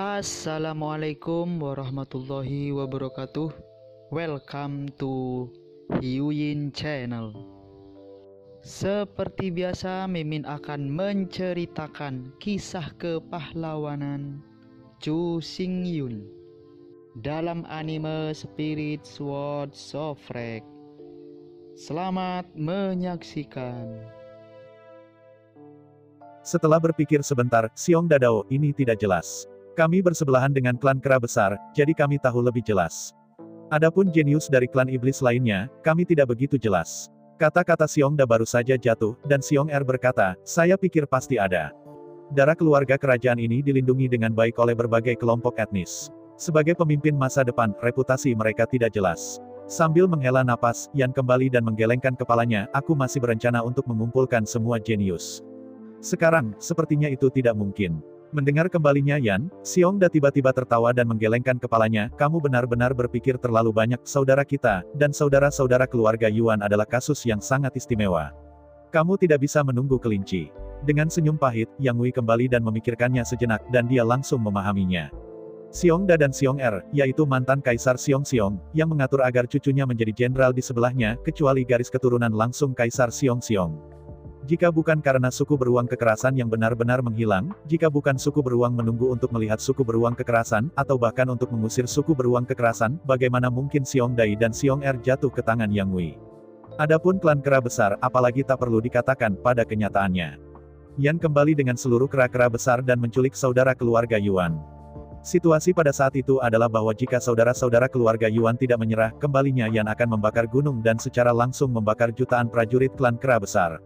Assalamualaikum warahmatullahi wabarakatuh. Welcome to Hyuyin Channel. Seperti biasa, Mimin akan menceritakan kisah kepahlawanan Chu Xingyun dalam anime Spirit Sword Sofrek. Selamat menyaksikan. Setelah berpikir sebentar, Xiong Dadao, ini tidak jelas. Kami bersebelahan dengan klan kera besar, jadi kami tahu lebih jelas. Adapun jenius dari klan iblis lainnya, kami tidak begitu jelas. Kata-kata Xiong Da baru saja jatuh, dan Xiong Er berkata, saya pikir pasti ada. Darah keluarga kerajaan ini dilindungi dengan baik oleh berbagai kelompok etnis. Sebagai pemimpin masa depan, reputasi mereka tidak jelas. Sambil menghela napas, Yan kembali dan menggelengkan kepalanya, aku masih berencana untuk mengumpulkan semua jenius. Sekarang, sepertinya itu tidak mungkin. Mendengar kembalinya Yan, Xiong Da tiba-tiba tertawa dan menggelengkan kepalanya, kamu benar-benar berpikir terlalu banyak, saudara kita, dan saudara-saudara keluarga Yuan adalah kasus yang sangat istimewa. Kamu tidak bisa menunggu kelinci. Dengan senyum pahit, Yang Wei kembali dan memikirkannya sejenak, dan dia langsung memahaminya. Xiong Da dan Xiong Er, yaitu mantan Kaisar Xiong, yang mengatur agar cucunya menjadi jenderal di sebelahnya, kecuali garis keturunan langsung Kaisar Xiong. Jika bukan karena suku beruang kekerasan yang benar-benar menghilang, jika bukan suku beruang menunggu untuk melihat suku beruang kekerasan, atau bahkan untuk mengusir suku beruang kekerasan, bagaimana mungkin Xiong Dai dan Xiong Er jatuh ke tangan Yang Wei? Adapun klan kera besar, apalagi tak perlu dikatakan, pada kenyataannya. Yan kembali dengan seluruh kera-kera besar dan menculik saudara keluarga Yuan. Situasi pada saat itu adalah bahwa jika saudara-saudara keluarga Yuan tidak menyerah, kembalinya Yan akan membakar gunung dan secara langsung membakar jutaan prajurit klan kera besar.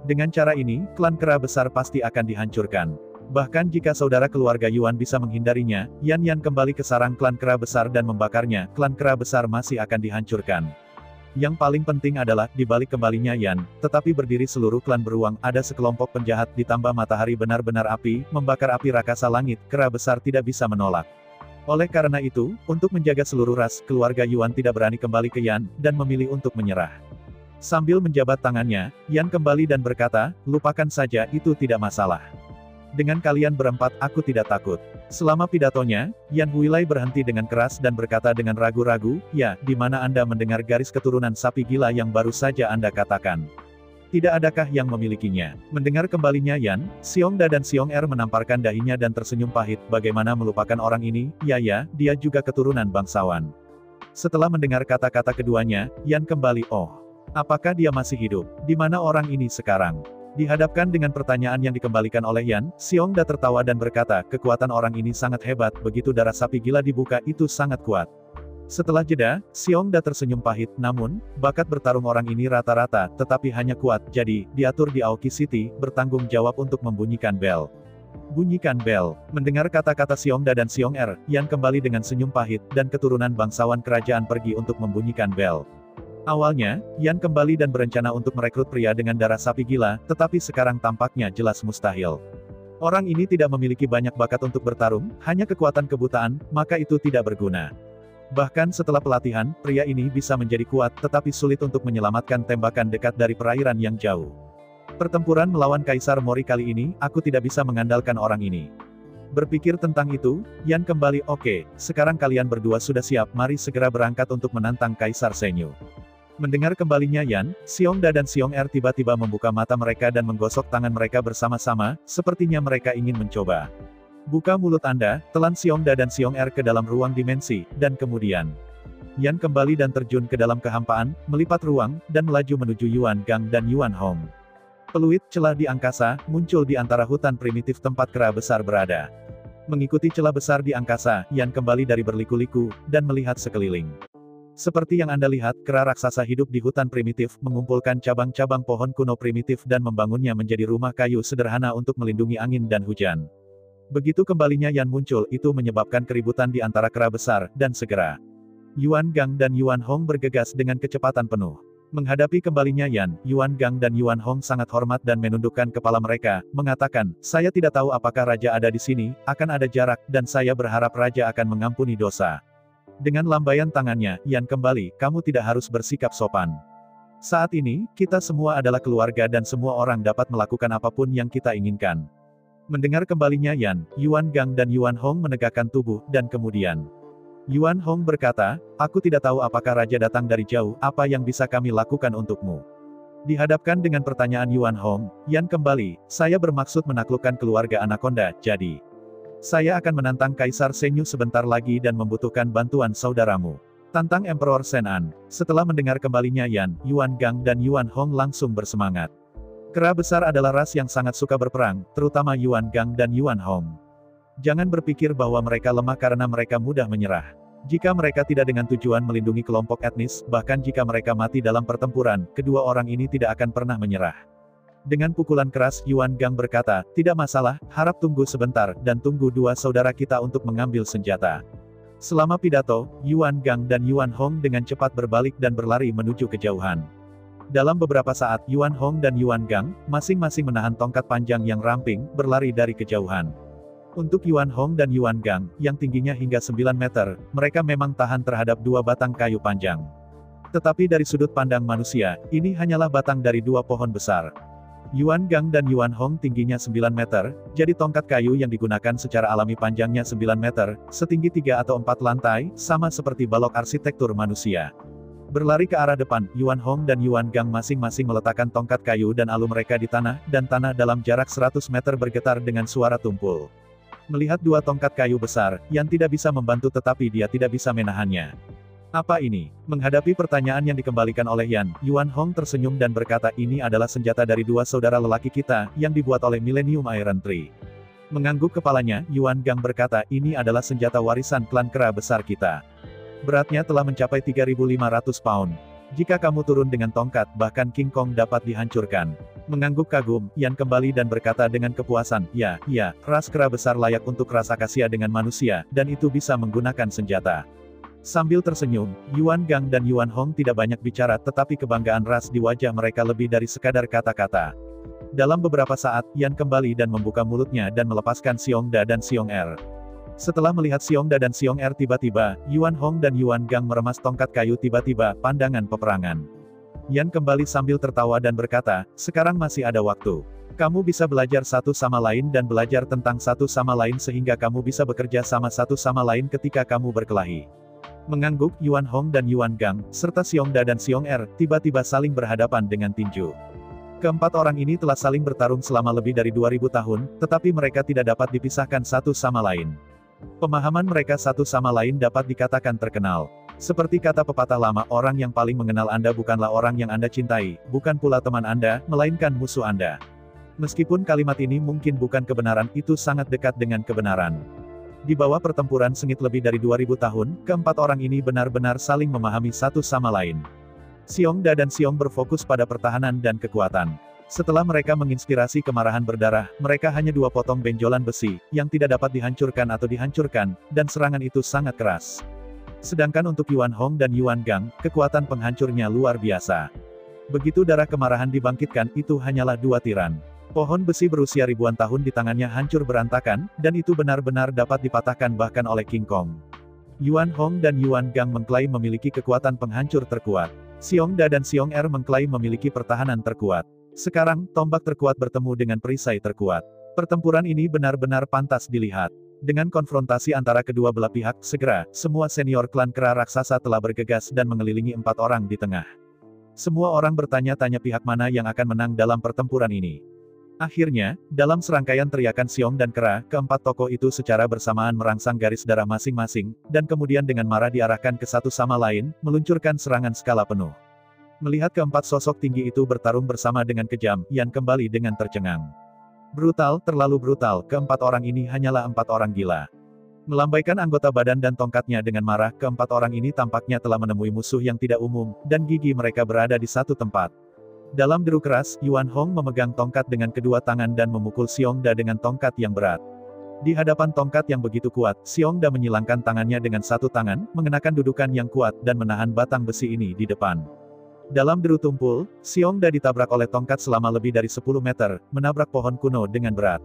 Dengan cara ini, klan kera besar pasti akan dihancurkan. Bahkan jika saudara keluarga Yuan bisa menghindarinya, Yan kembali ke sarang klan kera besar dan membakarnya, klan kera besar masih akan dihancurkan. Yang paling penting adalah, di balik kembalinya Yan, tetapi berdiri seluruh klan beruang, ada sekelompok penjahat ditambah matahari benar-benar api, membakar api rakasa langit, kera besar tidak bisa menolak. Oleh karena itu, untuk menjaga seluruh ras, keluarga Yuan tidak berani kembali ke Yan, dan memilih untuk menyerah. Sambil menjabat tangannya, Yan kembali dan berkata, lupakan saja, itu tidak masalah. Dengan kalian berempat, aku tidak takut. Selama pidatonya, Yan Huilai berhenti dengan keras dan berkata dengan ragu-ragu, ya, di mana Anda mendengar garis keturunan sapi gila yang baru saja Anda katakan? Tidak adakah yang memilikinya? Mendengar kembalinya Yan, Xiong Da dan Xiong Er menamparkan dahinya dan tersenyum pahit, bagaimana melupakan orang ini, ya, dia juga keturunan bangsawan. Setelah mendengar kata-kata keduanya, Yan kembali, oh. Apakah dia masih hidup? Di mana orang ini sekarang? Dihadapkan dengan pertanyaan yang dikembalikan oleh Yan, Xiong Da tertawa dan berkata, kekuatan orang ini sangat hebat, begitu darah sapi gila dibuka, itu sangat kuat. Setelah jeda, Xiong Da tersenyum pahit, namun, bakat bertarung orang ini rata-rata, tetapi hanya kuat, jadi, diatur di Aoki City, bertanggung jawab untuk membunyikan bel. Bunyikan bel. Mendengar kata-kata Xiong Da dan Xiong Er, Yan kembali dengan senyum pahit, dan keturunan bangsawan kerajaan pergi untuk membunyikan bel. Awalnya, Yan kembali dan berencana untuk merekrut pria dengan darah sapi gila, tetapi sekarang tampaknya jelas mustahil. Orang ini tidak memiliki banyak bakat untuk bertarung, hanya kekuatan kebutaan, maka itu tidak berguna. Bahkan setelah pelatihan, pria ini bisa menjadi kuat, tetapi sulit untuk menyelamatkan tembakan dekat dari perairan yang jauh. Pertempuran melawan Kaisar Mori kali ini, aku tidak bisa mengandalkan orang ini. Berpikir tentang itu, Yan kembali, oke, sekarang kalian berdua sudah siap, mari segera berangkat untuk menantang Kaisar Senyu. Mendengar kembalinya Yan, Xiong Da dan Xiong Er tiba-tiba membuka mata mereka dan menggosok tangan mereka bersama-sama, sepertinya mereka ingin mencoba. Buka mulut Anda, telan Xiong Da dan Xiong Er ke dalam ruang dimensi, dan kemudian Yan kembali dan terjun ke dalam kehampaan, melipat ruang, dan melaju menuju Yuan Gang dan Yuan Hong. Peluit celah di angkasa, muncul di antara hutan primitif tempat kera besar berada. Mengikuti celah besar di angkasa, Yan kembali dari berliku-liku, dan melihat sekeliling. Seperti yang Anda lihat, kera raksasa hidup di hutan primitif, mengumpulkan cabang-cabang pohon kuno primitif dan membangunnya menjadi rumah kayu sederhana untuk melindungi angin dan hujan. Begitu kembalinya Yan muncul, itu menyebabkan keributan di antara kera besar, dan segera Yuan Gang dan Yuan Hong bergegas dengan kecepatan penuh. Menghadapi kembalinya Yan, Yuan Gang dan Yuan Hong sangat hormat dan menundukkan kepala mereka, mengatakan, saya tidak tahu apakah raja ada di sini, akan ada jarak, dan saya berharap raja akan mengampuni dosa. Dengan lambaian tangannya, Yan kembali, kamu tidak harus bersikap sopan. Saat ini, kita semua adalah keluarga dan semua orang dapat melakukan apapun yang kita inginkan. Mendengar kembalinya Yan, Yuan Gang dan Yuan Hong menegakkan tubuh, dan kemudian Yuan Hong berkata, aku tidak tahu apakah raja datang dari jauh, apa yang bisa kami lakukan untukmu. Dihadapkan dengan pertanyaan Yuan Hong, Yan kembali, saya bermaksud menaklukkan keluarga Anaconda, jadi saya akan menantang Kaisar Senyu sebentar lagi dan membutuhkan bantuan saudaramu. Tantang Emperor Senan. Setelah mendengar kembalinya Yan, Yuan Gang dan Yuan Hong langsung bersemangat. Kera besar adalah ras yang sangat suka berperang, terutama Yuan Gang dan Yuan Hong. Jangan berpikir bahwa mereka lemah karena mereka mudah menyerah. Jika mereka tidak dengan tujuan melindungi kelompok etnis, bahkan jika mereka mati dalam pertempuran, kedua orang ini tidak akan pernah menyerah. Dengan pukulan keras, Yuan Gang berkata, tidak masalah, harap tunggu sebentar, dan tunggu dua saudara kita untuk mengambil senjata. Selama pidato, Yuan Gang dan Yuan Hong dengan cepat berbalik dan berlari menuju kejauhan. Dalam beberapa saat, Yuan Hong dan Yuan Gang, masing-masing menahan tongkat panjang yang ramping, berlari dari kejauhan. Untuk Yuan Hong dan Yuan Gang, yang tingginya hingga 9 meter, mereka memang tahan terhadap dua batang kayu panjang. Tetapi dari sudut pandang manusia, ini hanyalah batang dari dua pohon besar. Yuan Gang dan Yuan Hong tingginya 9 meter, jadi tongkat kayu yang digunakan secara alami panjangnya 9 meter, setinggi 3 atau 4 lantai, sama seperti balok arsitektur manusia. Berlari ke arah depan, Yuan Hong dan Yuan Gang masing-masing meletakkan tongkat kayu dan alu mereka di tanah, dan tanah dalam jarak 100 meter bergetar dengan suara tumpul. Melihat dua tongkat kayu besar, Yan tidak bisa membantu tetapi dia tidak bisa menahannya. Apa ini? Menghadapi pertanyaan yang dikembalikan oleh Yan, Yuan Hong tersenyum dan berkata ini adalah senjata dari dua saudara lelaki kita, yang dibuat oleh Millennium Iron Tree. Mengangguk kepalanya, Yuan Gang berkata ini adalah senjata warisan klan kera besar kita. Beratnya telah mencapai 3.500 pound. Jika kamu turun dengan tongkat, bahkan King Kong dapat dihancurkan. Mengangguk kagum, Yan kembali dan berkata dengan kepuasan, ya, ras kera besar layak untuk ras akasia dengan manusia, dan itu bisa menggunakan senjata. Sambil tersenyum, Yuan Gang dan Yuan Hong tidak banyak bicara tetapi kebanggaan ras di wajah mereka lebih dari sekadar kata-kata. Dalam beberapa saat, Yan kembali dan membuka mulutnya dan melepaskan Xiongda dan Xiong-er. Setelah melihat Xiongda dan Xiong-er tiba-tiba, Yuan Hong dan Yuan Gang meremas tongkat kayu tiba-tiba, pandangan peperangan. Yan kembali sambil tertawa dan berkata, sekarang masih ada waktu. Kamu bisa belajar satu sama lain dan belajar tentang satu sama lain sehingga kamu bisa bekerja sama satu sama lain ketika kamu berkelahi. Mengangguk, Yuan Hong dan Yuan Gang, serta Xiongda dan Xiong-er, tiba-tiba saling berhadapan dengan tinju. Keempat orang ini telah saling bertarung selama lebih dari 2000 tahun, tetapi mereka tidak dapat dipisahkan satu sama lain. Pemahaman mereka satu sama lain dapat dikatakan terkenal. Seperti kata pepatah lama, orang yang paling mengenal Anda bukanlah orang yang Anda cintai, bukan pula teman Anda, melainkan musuh Anda. Meskipun kalimat ini mungkin bukan kebenaran, itu sangat dekat dengan kebenaran. Di bawah pertempuran sengit lebih dari 2000 tahun, keempat orang ini benar-benar saling memahami satu sama lain. Xiongda dan Xiong berfokus pada pertahanan dan kekuatan. Setelah mereka menginspirasi kemarahan berdarah, mereka hanya dua potong benjolan besi, yang tidak dapat dihancurkan atau dihancurkan, dan serangan itu sangat keras. Sedangkan untuk Yuan Hong dan Yuan Gang, kekuatan penghancurnya luar biasa. Begitu darah kemarahan dibangkitkan, itu hanyalah dua tiran. Pohon besi berusia ribuan tahun di tangannya hancur berantakan, dan itu benar-benar dapat dipatahkan bahkan oleh King Kong. Yuan Hong dan Yuan Gang mengklaim memiliki kekuatan penghancur terkuat. Xiongda dan Xiong-er mengklaim memiliki pertahanan terkuat. Sekarang, tombak terkuat bertemu dengan perisai terkuat. Pertempuran ini benar-benar pantas dilihat. Dengan konfrontasi antara kedua belah pihak, segera, semua senior klan kera raksasa telah bergegas dan mengelilingi empat orang di tengah. Semua orang bertanya-tanya pihak mana yang akan menang dalam pertempuran ini. Akhirnya, dalam serangkaian teriakan Xiong dan Kera, keempat tokoh itu secara bersamaan merangsang garis darah masing-masing, dan kemudian dengan marah diarahkan ke satu sama lain, meluncurkan serangan skala penuh. Melihat keempat sosok tinggi itu bertarung bersama dengan kejam, Yan kembali dengan tercengang. Brutal, terlalu brutal, keempat orang ini hanyalah empat orang gila. Melambaikan anggota badan dan tongkatnya dengan marah, keempat orang ini tampaknya telah menemui musuh yang tidak umum, dan gigi mereka berada di satu tempat. Dalam deru keras, Yuan Hong memegang tongkat dengan kedua tangan dan memukul Xiongda dengan tongkat yang berat. Di hadapan tongkat yang begitu kuat, Xiongda menyilangkan tangannya dengan satu tangan, mengenakan dudukan yang kuat, dan menahan batang besi ini di depan. Dalam deru tumpul, Xiongda ditabrak oleh tongkat selama lebih dari 10 meter, menabrak pohon kuno dengan berat.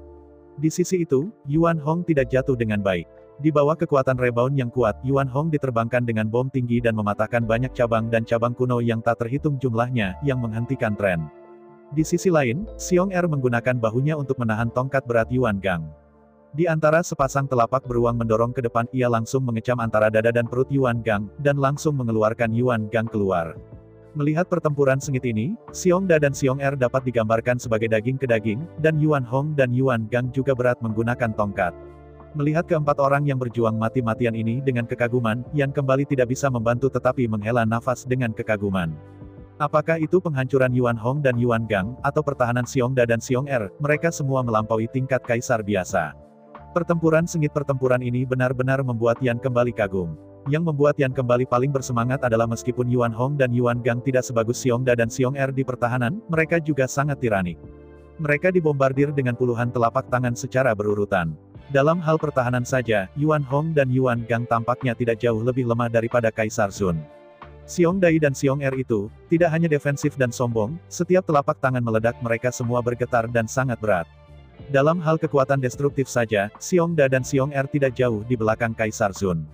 Di sisi itu, Yuan Hong tidak jatuh dengan baik. Di bawah kekuatan rebound yang kuat, Yuan Hong diterbangkan dengan bom tinggi dan mematahkan banyak cabang dan cabang kuno yang tak terhitung jumlahnya, yang menghentikan tren. Di sisi lain, Xiong-er menggunakan bahunya untuk menahan tongkat berat Yuan Gang. Di antara sepasang telapak beruang mendorong ke depan, ia langsung mengecam antara dada dan perut Yuan Gang, dan langsung mengeluarkan Yuan Gang keluar. Melihat pertempuran sengit ini, Xiongda dan Xiong-er dapat digambarkan sebagai daging ke daging, dan Yuan Hong dan Yuan Gang juga berat menggunakan tongkat. Melihat keempat orang yang berjuang mati-matian ini dengan kekaguman, Yan kembali tidak bisa membantu tetapi menghela nafas dengan kekaguman. Apakah itu penghancuran Yuan Hong dan Yuan Gang, atau pertahanan Xiongda dan Xiong-er, mereka semua melampaui tingkat kaisar biasa. Pertempuran sengit pertempuran ini benar-benar membuat Yan kembali kagum. Yang membuat Yan kembali paling bersemangat adalah meskipun Yuan Hong dan Yuan Gang tidak sebagus Xiongda dan Xiong-er di pertahanan, mereka juga sangat tiranik. Mereka dibombardir dengan puluhan telapak tangan secara berurutan. Dalam hal pertahanan saja, Yuan Hong dan Yuan Gang tampaknya tidak jauh lebih lemah daripada Kaisar Sun. Xiongdai dan Xiong-er itu, tidak hanya defensif dan sombong, setiap telapak tangan meledak mereka semua bergetar dan sangat berat. Dalam hal kekuatan destruktif saja, Xiongda dan Xiong-er tidak jauh di belakang Kaisar Sun.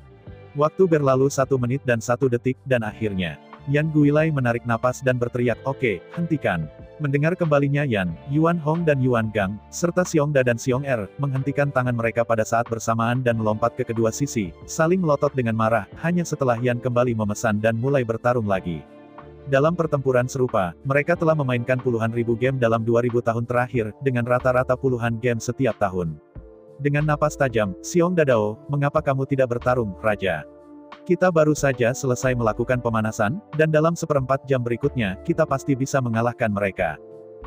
Waktu berlalu 1 menit dan 1 detik, dan akhirnya, Yan Guilai menarik napas dan berteriak, "Oke, hentikan." Mendengar kembalinya Yan, Yuan Hong dan Yuan Gang, serta Xiongda dan Xiong-er, menghentikan tangan mereka pada saat bersamaan dan melompat ke kedua sisi, saling melotot dengan marah, hanya setelah Yan kembali memesan dan mulai bertarung lagi. Dalam pertempuran serupa, mereka telah memainkan puluhan ribu game dalam 2000 tahun terakhir, dengan rata-rata puluhan game setiap tahun. Dengan napas tajam, Xiong Dadao, "Mengapa kamu tidak bertarung, Raja? Kita baru saja selesai melakukan pemanasan, dan dalam 1/4 jam berikutnya, kita pasti bisa mengalahkan mereka."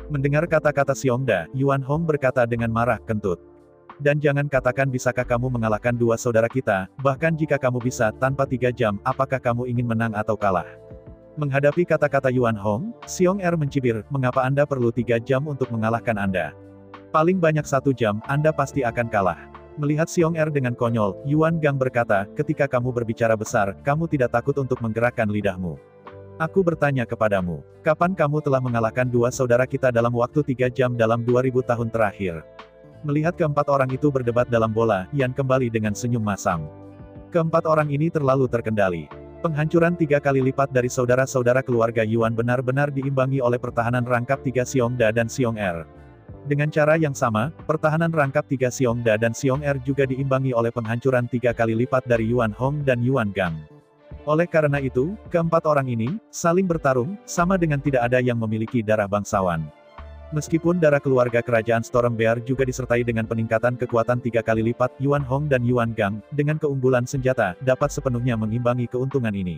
Mendengar kata-kata Xiongda, Yuan Hong berkata dengan marah, "Kentut. Dan jangan katakan bisakah kamu mengalahkan dua saudara kita, bahkan jika kamu bisa, tanpa 3 jam, apakah kamu ingin menang atau kalah?" Menghadapi kata-kata Yuan Hong, Xiong-er mencibir, "Mengapa Anda perlu 3 jam untuk mengalahkan Anda? Paling banyak 1 jam, Anda pasti akan kalah." Melihat Xiong-er dengan konyol, Yuan Gang berkata, "Ketika kamu berbicara besar, kamu tidak takut untuk menggerakkan lidahmu. Aku bertanya kepadamu, kapan kamu telah mengalahkan dua saudara kita dalam waktu 3 jam dalam 2000 tahun terakhir?" Melihat keempat orang itu berdebat dalam bola, Yan kembali dengan senyum masam. Keempat orang ini terlalu terkendali. Penghancuran 3 kali lipat dari saudara-saudara keluarga Yuan benar-benar diimbangi oleh pertahanan rangkap 3 Xiongda dan Xiong-er. Dengan cara yang sama, pertahanan rangkap 3 Xiongda dan Xiong-er juga diimbangi oleh penghancuran 3 kali lipat dari Yuan Hong dan Yuan Gang. Oleh karena itu, keempat orang ini, saling bertarung, sama dengan tidak ada yang memiliki darah bangsawan. Meskipun darah keluarga kerajaan Stormbear juga disertai dengan peningkatan kekuatan 3 kali lipat, Yuan Hong dan Yuan Gang, dengan keunggulan senjata, dapat sepenuhnya mengimbangi keuntungan ini.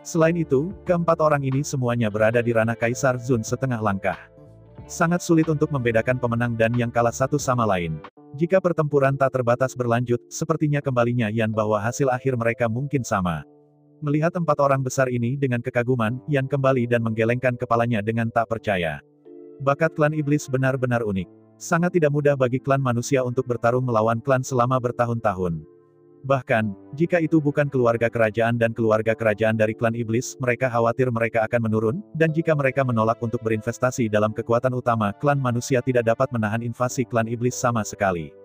Selain itu, keempat orang ini semuanya berada di ranah Kaisar Sun setengah langkah. Sangat sulit untuk membedakan pemenang dan yang kalah satu sama lain. Jika pertempuran tak terbatas berlanjut, sepertinya kembalinya Yan bahwa hasil akhir mereka mungkin sama. Melihat 4 orang besar ini dengan kekaguman, Yan kembali dan menggelengkan kepalanya dengan tak percaya. Bakat klan iblis benar-benar unik. Sangat tidak mudah bagi klan manusia untuk bertarung melawan klan selama bertahun-tahun. Bahkan, jika itu bukan keluarga kerajaan dan keluarga kerajaan dari klan iblis, mereka khawatir mereka akan menurun, dan jika mereka menolak untuk berinvestasi dalam kekuatan utama, klan manusia tidak dapat menahan invasi klan iblis sama sekali.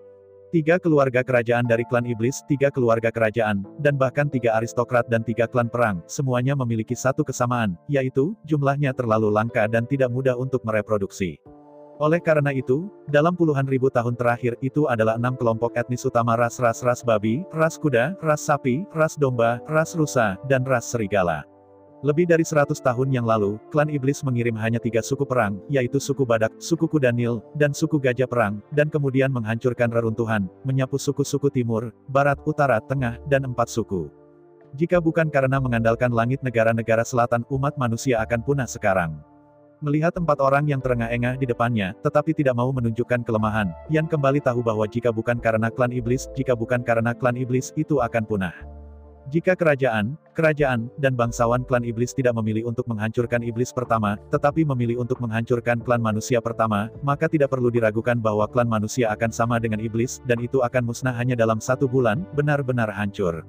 3 keluarga kerajaan dari klan iblis, 3 keluarga kerajaan, dan bahkan 3 aristokrat dan 3 klan perang, semuanya memiliki satu kesamaan, yaitu, jumlahnya terlalu langka dan tidak mudah untuk mereproduksi. Oleh karena itu, dalam puluhan ribu tahun terakhir, itu adalah 6 kelompok etnis utama ras babi, ras kuda, ras sapi, ras domba, ras rusa, dan ras serigala. Lebih dari 100 tahun yang lalu, klan iblis mengirim hanya 3 suku perang, yaitu suku Badak, suku Kuda Nil, dan suku Gajah Perang, dan kemudian menghancurkan reruntuhan, menyapu suku-suku timur, barat, utara, tengah, dan 4 suku. Jika bukan karena mengandalkan langit negara-negara selatan, umat manusia akan punah sekarang. Melihat 4 orang yang terengah-engah di depannya, tetapi tidak mau menunjukkan kelemahan, Yan kembali tahu bahwa jika bukan karena klan iblis, itu akan punah. Jika kerajaan, dan bangsawan klan iblis tidak memilih untuk menghancurkan iblis pertama, tetapi memilih untuk menghancurkan klan manusia pertama, maka tidak perlu diragukan bahwa klan manusia akan sama dengan iblis, dan itu akan musnah hanya dalam 1 bulan, benar-benar hancur.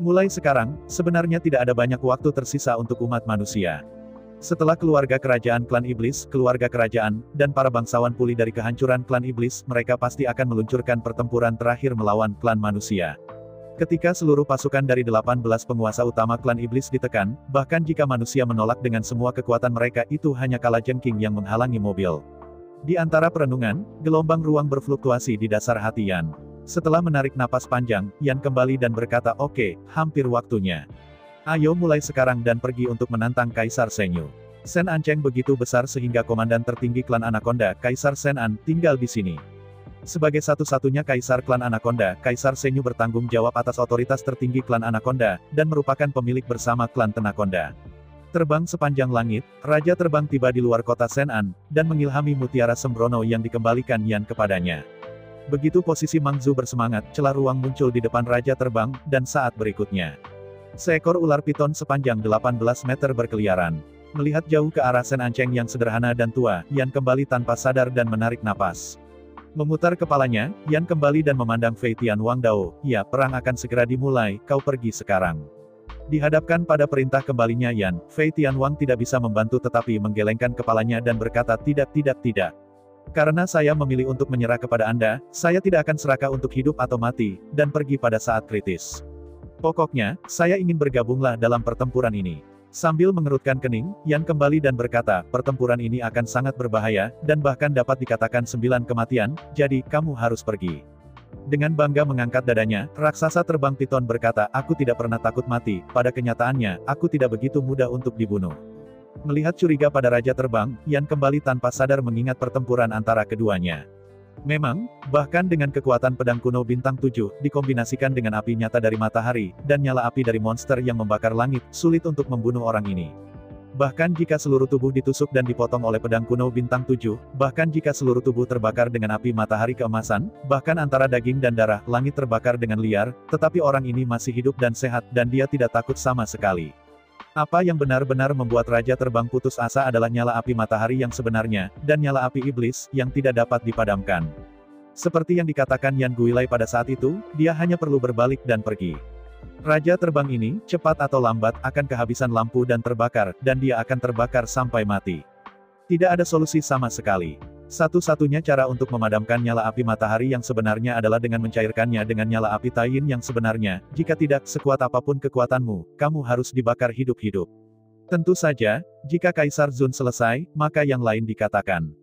Mulai sekarang, sebenarnya tidak ada banyak waktu tersisa untuk umat manusia. Setelah keluarga kerajaan klan iblis, keluarga kerajaan, dan para bangsawan pulih dari kehancuran klan iblis, mereka pasti akan meluncurkan pertempuran terakhir melawan klan manusia. Ketika seluruh pasukan dari 18 penguasa utama klan iblis ditekan, bahkan jika manusia menolak dengan semua kekuatan mereka itu hanya kalajengking yang menghalangi mobil. Di antara perenungan, gelombang ruang berfluktuasi di dasar hati Yan. Setelah menarik napas panjang, Yan kembali dan berkata, "Oke, hampir waktunya. Ayo mulai sekarang dan pergi untuk menantang Kaisar Senyu." Sen An Cheng begitu besar sehingga komandan tertinggi klan Anaconda, Kaisar Sen An, tinggal di sini. Sebagai satu-satunya kaisar klan Anaconda, Kaisar Senyu bertanggung jawab atas otoritas tertinggi klan Anaconda, dan merupakan pemilik bersama klan Tenaconda. Terbang sepanjang langit, Raja Terbang tiba di luar kota Sen An, dan mengilhami mutiara sembrono yang dikembalikan Yan kepadanya. Begitu posisi Mangzu bersemangat, celah ruang muncul di depan Raja Terbang, dan saat berikutnya, seekor ular piton sepanjang 18 meter berkeliaran. Melihat jauh ke arah Sen An Cheng yang sederhana dan tua, Yan kembali tanpa sadar dan menarik napas. Memutar kepalanya, Yan kembali dan memandang Fei Tianwang Dao. "Ya, perang akan segera dimulai, kau pergi sekarang." Dihadapkan pada perintah kembalinya Yan, Fei Tianwang tidak bisa membantu tetapi menggelengkan kepalanya dan berkata, tidak. Karena saya memilih untuk menyerah kepada Anda, saya tidak akan serakah untuk hidup atau mati, dan pergi pada saat kritis. Pokoknya, saya ingin bergabunglah dalam pertempuran ini. Sambil mengerutkan kening, Yan kembali dan berkata, pertempuran ini akan sangat berbahaya, dan bahkan dapat dikatakan 9 kematian, jadi, kamu harus pergi. Dengan bangga mengangkat dadanya, raksasa terbang piton berkata, aku tidak pernah takut mati, pada kenyataannya, aku tidak begitu mudah untuk dibunuh. Melihat curiga pada Raja Terbang, Yan kembali tanpa sadar mengingat pertempuran antara keduanya. Memang, bahkan dengan kekuatan pedang kuno bintang 7, dikombinasikan dengan api nyata dari matahari, dan nyala api dari monster yang membakar langit, sulit untuk membunuh orang ini. Bahkan jika seluruh tubuh ditusuk dan dipotong oleh pedang kuno bintang 7, bahkan jika seluruh tubuh terbakar dengan api matahari keemasan, bahkan antara daging dan darah, langit terbakar dengan liar, tetapi orang ini masih hidup dan sehat, dan dia tidak takut sama sekali. Apa yang benar-benar membuat Raja Terbang putus asa adalah nyala api matahari yang sebenarnya, dan nyala api iblis, yang tidak dapat dipadamkan. Seperti yang dikatakan Yan Guilai pada saat itu, dia hanya perlu berbalik dan pergi. Raja Terbang ini, cepat atau lambat, akan kehabisan lampu dan terbakar, dan dia akan terbakar sampai mati. Tidak ada solusi sama sekali. Satu-satunya cara untuk memadamkan nyala api matahari yang sebenarnya adalah dengan mencairkannya dengan nyala api Taiyin yang sebenarnya, jika tidak, sekuat apapun kekuatanmu, kamu harus dibakar hidup-hidup. Tentu saja, jika Kaisar Zun selesai, maka yang lain dikatakan.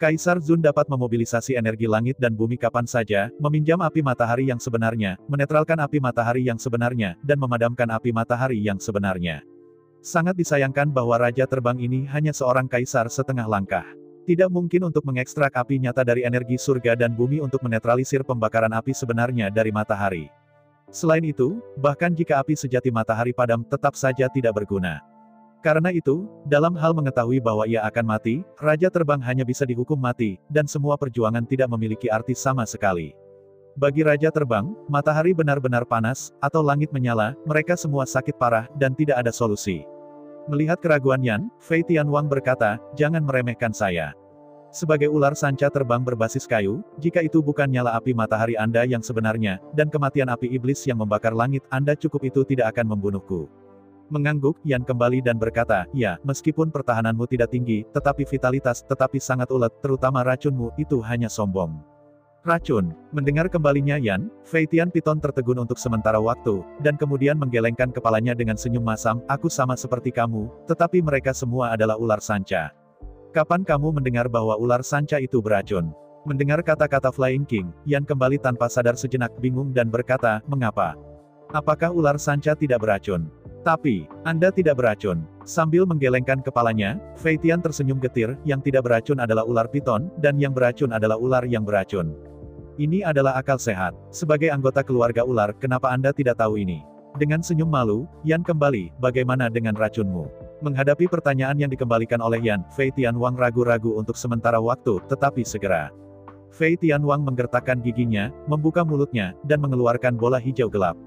Kaisar Zun dapat memobilisasi energi langit dan bumi kapan saja, meminjam api matahari yang sebenarnya, menetralkan api matahari yang sebenarnya, dan memadamkan api matahari yang sebenarnya. Sangat disayangkan bahwa Raja Terbang ini hanya seorang kaisar setengah langkah. Tidak mungkin untuk mengekstrak api nyata dari energi surga dan bumi untuk menetralisir pembakaran api sebenarnya dari matahari. Selain itu, bahkan jika api sejati matahari padam tetap saja tidak berguna. Karena itu, dalam hal mengetahui bahwa ia akan mati, Raja Terbang hanya bisa dihukum mati, dan semua perjuangan tidak memiliki arti sama sekali. Bagi Raja Terbang, matahari benar-benar panas, atau langit menyala, mereka semua sakit parah, dan tidak ada solusi. Melihat keraguan Yan, Fei Tianwang berkata, jangan meremehkan saya. Sebagai ular sanca terbang berbasis kayu, jika itu bukan nyala api matahari Anda yang sebenarnya, dan kematian api iblis yang membakar langit, Anda cukup itu tidak akan membunuhku. Mengangguk, Yan kembali dan berkata, ya, meskipun pertahananmu tidak tinggi, tetapi vitalitas, tetapi sangat ulet, terutama racunmu, itu hanya sombong. Racun. Mendengar kembalinya Yan, Fei Tian Piton tertegun untuk sementara waktu, dan kemudian menggelengkan kepalanya dengan senyum masam, aku sama seperti kamu, tetapi mereka semua adalah ular sanca. Kapan kamu mendengar bahwa ular sanca itu beracun? Mendengar kata-kata Flying King, Yan kembali tanpa sadar sejenak bingung dan berkata, mengapa? Apakah ular sanca tidak beracun? Tapi, Anda tidak beracun. Sambil menggelengkan kepalanya, Fei Tian tersenyum getir, yang tidak beracun adalah ular piton, dan yang beracun adalah ular yang beracun. Ini adalah akal sehat. Sebagai anggota keluarga ular, kenapa Anda tidak tahu ini? Dengan senyum malu, Yan kembali, bagaimana dengan racunmu? Menghadapi pertanyaan yang dikembalikan oleh Yan, Fei Tianwang ragu-ragu untuk sementara waktu, tetapi segera. Fei Tianwang menggertakkan giginya, membuka mulutnya, dan mengeluarkan bola hijau gelap.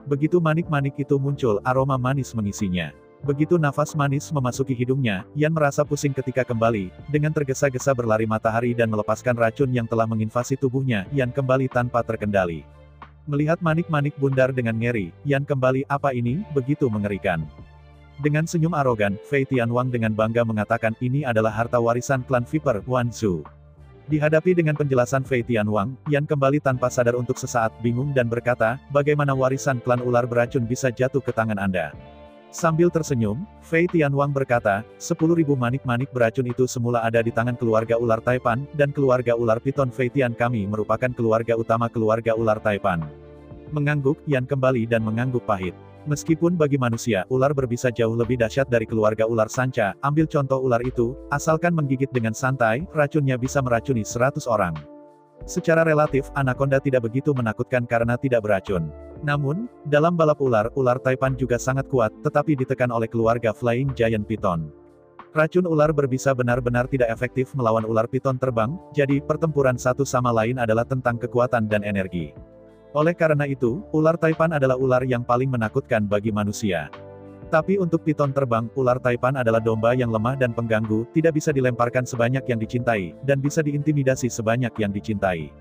Begitu manik-manik itu muncul, aroma manis mengisinya. Begitu nafas manis memasuki hidungnya, Yan merasa pusing ketika kembali, dengan tergesa-gesa berlari matahari dan melepaskan racun yang telah menginvasi tubuhnya, Yan kembali tanpa terkendali. Melihat manik-manik bundar dengan ngeri, Yan kembali, apa ini, begitu mengerikan. Dengan senyum arogan, Fei Tianwang dengan bangga mengatakan ini adalah harta warisan klan Viper, Wan Zhu. Dihadapi dengan penjelasan Fei Tianwang, Yan kembali tanpa sadar untuk sesaat bingung dan berkata, bagaimana warisan klan ular beracun bisa jatuh ke tangan Anda? Sambil tersenyum, Fei Tianwang berkata, 10.000 manik-manik beracun itu semula ada di tangan keluarga ular Taipan, dan keluarga ular piton Fei Tian kami merupakan keluarga utama keluarga ular Taipan. Mengangguk, Yan kembali dan mengangguk pahit. Meskipun bagi manusia, ular berbisa jauh lebih dahsyat dari keluarga ular sanca, ambil contoh ular itu, asalkan menggigit dengan santai, racunnya bisa meracuni 100 orang. Secara relatif, anaconda tidak begitu menakutkan karena tidak beracun. Namun, dalam balap ular, ular Taipan juga sangat kuat, tetapi ditekan oleh keluarga Flying Giant Python. Racun ular berbisa benar-benar tidak efektif melawan ular piton terbang, jadi pertempuran satu sama lain adalah tentang kekuatan dan energi. Oleh karena itu, ular Taipan adalah ular yang paling menakutkan bagi manusia. Tapi untuk piton terbang, ular Taipan adalah domba yang lemah dan pengganggu, tidak bisa dilemparkan sebanyak yang dicintai, dan bisa diintimidasi sebanyak yang dicintai.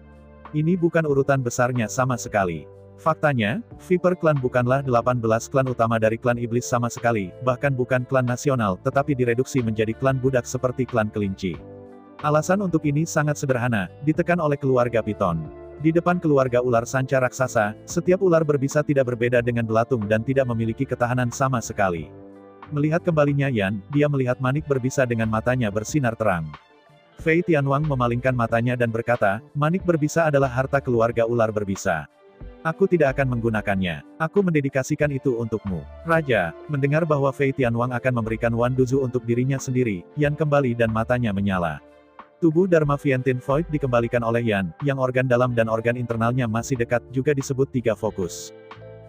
Ini bukan urutan besarnya sama sekali. Faktanya, Viper Clan bukanlah 18 klan utama dari klan iblis sama sekali, bahkan bukan klan nasional, tetapi direduksi menjadi klan budak seperti klan kelinci. Alasan untuk ini sangat sederhana, ditekan oleh keluarga piton. Di depan keluarga ular sanca raksasa, setiap ular berbisa tidak berbeda dengan belatung dan tidak memiliki ketahanan sama sekali. Melihat kembalinya Yan, dia melihat manik berbisa dengan matanya bersinar terang. Fei Tianwang memalingkan matanya dan berkata, manik berbisa adalah harta keluarga ular berbisa. Aku tidak akan menggunakannya. Aku mendedikasikan itu untukmu. Raja, mendengar bahwa Fei Tianwang akan memberikan Wan Duzu untuk dirinya sendiri, Yan kembali dan matanya menyala. Tubuh Dharma Viantin Void dikembalikan oleh Yan, yang organ dalam dan organ internalnya masih dekat, juga disebut 3 fokus.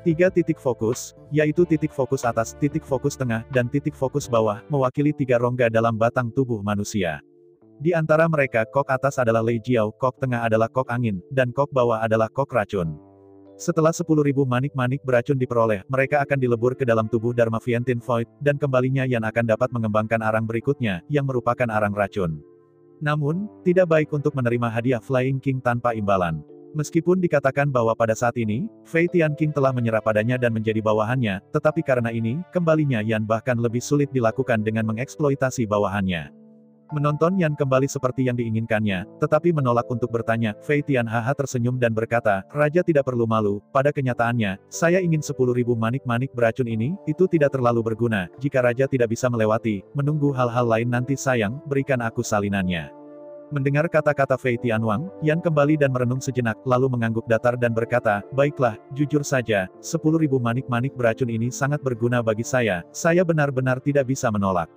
3 titik fokus, yaitu titik fokus atas, titik fokus tengah, dan titik fokus bawah, mewakili 3 rongga dalam batang tubuh manusia. Di antara mereka, kok atas adalah Lei Jiao, kok tengah adalah kok angin, dan kok bawah adalah kok racun. Setelah 10.000 manik-manik beracun diperoleh, mereka akan dilebur ke dalam tubuh Dharma Viantin Void, dan kembalinya Yan akan dapat mengembangkan arang berikutnya, yang merupakan arang racun. Namun, tidak baik untuk menerima hadiah Flying King tanpa imbalan. Meskipun dikatakan bahwa pada saat ini, Fei Tian King telah menyerah padanya dan menjadi bawahannya, tetapi karena ini, kembalinya Yan bahkan lebih sulit dilakukan dengan mengeksploitasi bawahannya. Menonton Yan kembali seperti yang diinginkannya, tetapi menolak untuk bertanya, Fei Tian haha tersenyum dan berkata, Raja tidak perlu malu, pada kenyataannya, saya ingin 10.000 manik-manik beracun ini, itu tidak terlalu berguna, jika Raja tidak bisa melewati, menunggu hal-hal lain nanti sayang, berikan aku salinannya. Mendengar kata-kata Fei Tianwang, Yan kembali dan merenung sejenak, lalu mengangguk datar dan berkata, baiklah, jujur saja, 10.000 manik-manik beracun ini sangat berguna bagi saya benar-benar tidak bisa menolak.